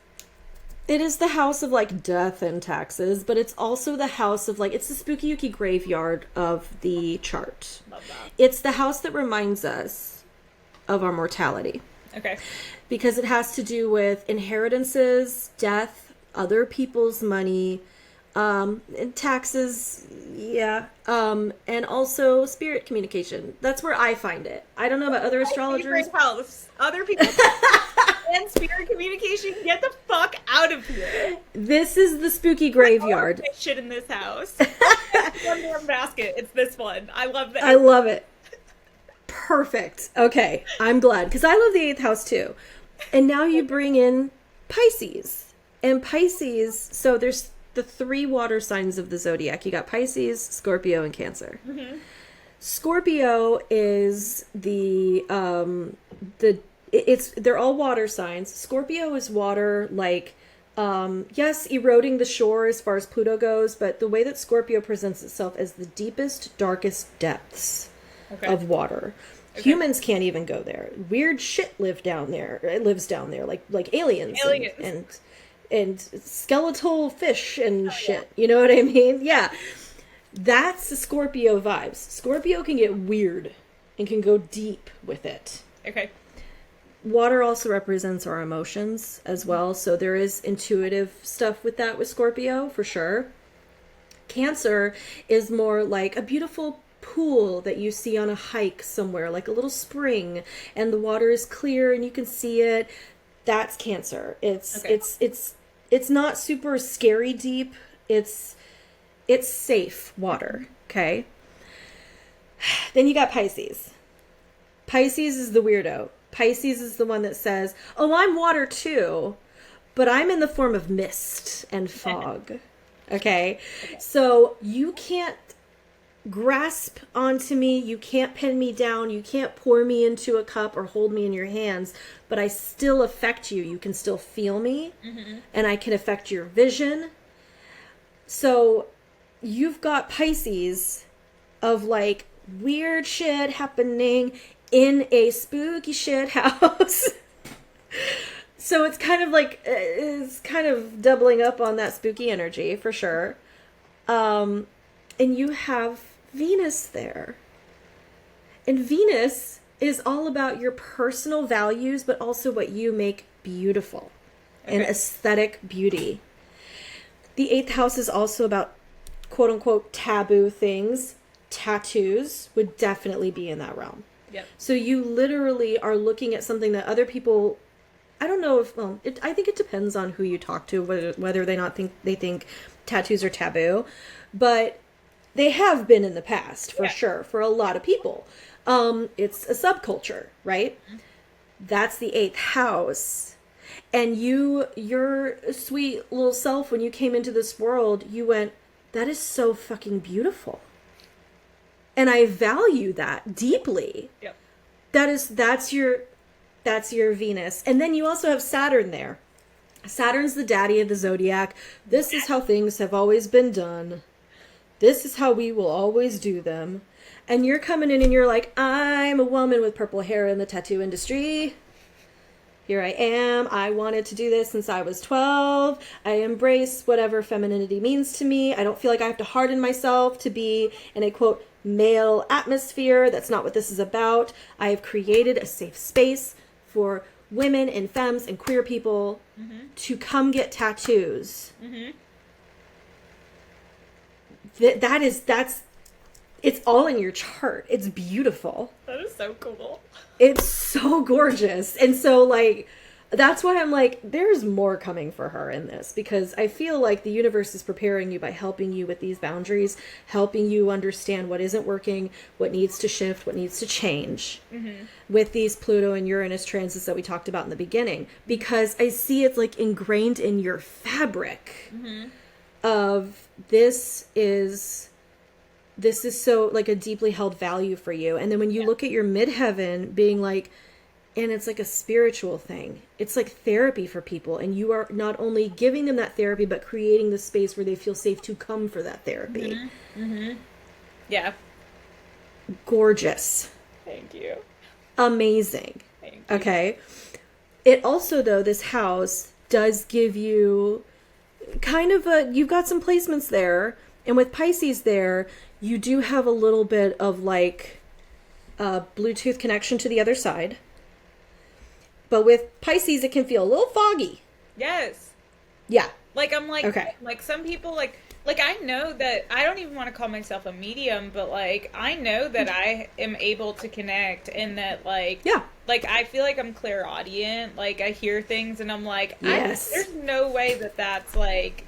A: It is the house of, like, death and taxes, but it's also the house of, like, it's the spooky yuki graveyard of the chart.
B: Love that.
A: It's the house that reminds us of our mortality.
B: Okay.
A: Because it has to do with inheritances, death, other people's money, and taxes, and also spirit communication. That's where I find it. I don't know about other astrologers.
B: House. Other people and spirit communication. Get the fuck out of here.
A: This is the spooky graveyard.
B: Shit in this house. One more basket. It's this one. I love that.
A: I love it. Perfect. Okay, I'm glad because I love the 8th house too. And now you bring in Pisces, and Pisces. So there's the 3 water signs of the zodiac. You got Pisces, Scorpio, and Cancer. Mm-hmm. Scorpio is they're all water signs. Scorpio is water, like, yes, eroding the shore as far as Pluto goes, but the way that Scorpio presents itself as the deepest, darkest depths of water. Okay. Humans can't even go there. Weird shit lives down there, like aliens. And skeletal fish and shit. Yeah. You know what I mean? Yeah. That's the Scorpio vibes. Scorpio can get weird and can go deep with it.
B: Okay.
A: Water also represents our emotions as well, so there is intuitive stuff with that with Scorpio, for sure. Cancer is more like a beautiful pool that you see on a hike somewhere, like a little spring, and the water is clear and you can see it. That's Cancer. It's not super scary deep. It's safe water, okay? Then you got Pisces. Pisces is the weirdo. Pisces is the one that says, oh, I'm water too, but I'm in the form of mist and fog. Okay? So you can't grasp onto me. You can't pin me down. You can't pour me into a cup or hold me in your hands, but I still affect you. You can still feel me, and I can affect your vision. So you've got Pisces of like weird shit happening in a spooky shit house. So it's kind of like, it's kind of doubling up on that spooky energy for sure. And you have Venus there. And Venus is all about your personal values, but also what you make beautiful and aesthetic beauty. The 8th house is also about quote unquote taboo things. Tattoos would definitely be in that realm.
B: Yep.
A: So you literally are looking at something that other people, I don't know if, I think it depends on who you talk to, whether they think tattoos are taboo, but they have been in the past for sure, for a lot of people. It's a subculture, right? Mm-hmm. That's the 8th house. And your sweet little self, when you came into this world, you went, that is so fucking beautiful. And I value that deeply.
B: Yep.
A: That's your Venus. And then you also have Saturn there. Saturn's the daddy of the zodiac. This is how things have always been done. This is how we will always do them. And you're coming in and you're like, I'm a woman with purple hair in the tattoo industry. Here I am. I wanted to do this since I was 12. I embrace whatever femininity means to me. I don't feel like I have to harden myself to be in a, quote, male atmosphere. That's not what this is about. I have created a safe space for women and femmes and queer people to come get tattoos. That's it's all in your chart. It's beautiful.
B: That is so cool.
A: It's so gorgeous. And so, like, that's why I'm like, there's more coming for her in this, because I feel like the universe is preparing you by helping you with these boundaries, helping you understand what isn't working, what needs to shift, what needs to change with these Pluto and Uranus transits that we talked about in the beginning, because I see it's like ingrained in your fabric of this is so like a deeply held value for you. And then when you look at your midheaven being like, and it's like a spiritual thing. It's like therapy for people. And you are not only giving them that therapy, but creating the space where they feel safe to come for that therapy.
B: Yeah.
A: Gorgeous.
B: Thank you.
A: Amazing.
B: Thank you.
A: Okay. It also, though, this house does give you kind of you've got some placements there. And with Pisces there, you do have a little bit of like a Bluetooth connection to the other side. But with Pisces, it can feel a little foggy.
B: Yes.
A: Yeah.
B: Like, I'm like, like some people like I know that I don't even want to call myself a medium, but like, I know that I am able to connect and that like, like I feel like I'm clairaudient. Like I hear things and I'm like, there's no way that that's like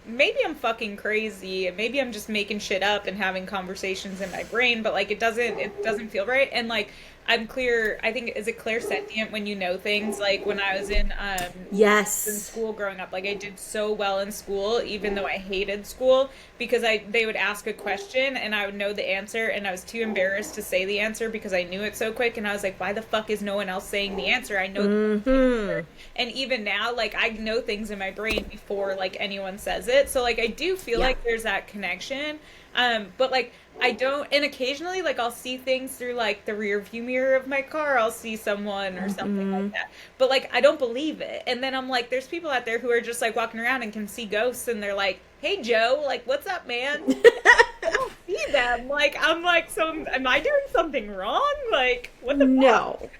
B: maybe I'm fucking crazy and maybe I'm just making shit up and having conversations in my brain, but like it doesn't feel right. And like I'm clear. I think, is it clairsentient when you know things? Like when I was in
A: Yes.
B: school growing up, like I did so well in school, even though I hated school, because they would ask a question and I would know the answer, and I was too embarrassed to say the answer because I knew it so quick, and I was like, why the fuck is no one else saying the answer? I know the answer. And even now, like I know things in my brain before like anyone says it. So like I do feel
A: Yeah.
B: like there's that connection. But like I don't, and occasionally like I'll see things through like the rear view mirror of my car. I'll see someone or something like that. But like I don't believe it. And then I'm like, there's people out there who are just like walking around and can see ghosts, and they're like, "Hey Joe, like what's up, man?" I don't see them. Like I'm like, so am I doing something wrong? Like what the fuck?
A: No.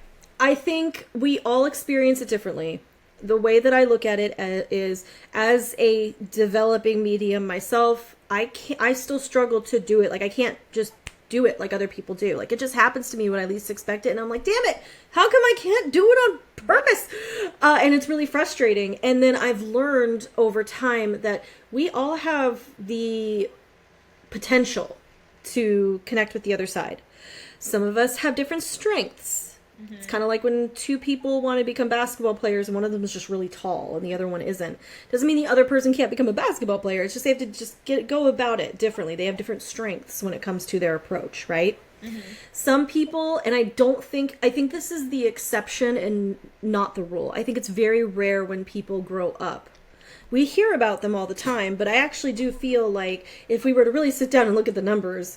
A: I think we all experience it differently. The way that I look at it is, as a developing medium myself, I still struggle to do it. Like I can't just do it like other people do. Like it just happens to me when I least expect it, and I'm like, damn it, how come I can't do it on purpose? And it's really frustrating. And then I've learned over time that we all have the potential to connect with the other side. Some of us have different strengths. It's kind of like when two people want to become basketball players and one of them is just really tall and the other one isn't. Doesn't mean the other person can't become a basketball player. It's just they have to just go about it differently. They have different strengths when it comes to their approach, right? Some people, and I think this is the exception and not the rule. I think it's very rare when people grow up. We hear about them all the time, but I actually do feel like if we were to really sit down and look at the numbers,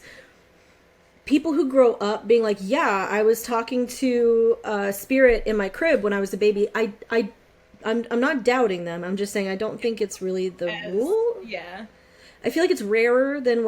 A: people who grow up being like, yeah, I was talking to a spirit in my crib when I was a baby. I'm not doubting them. I'm just saying I don't think it's really the rule.
B: Yeah.
A: I feel like it's rarer than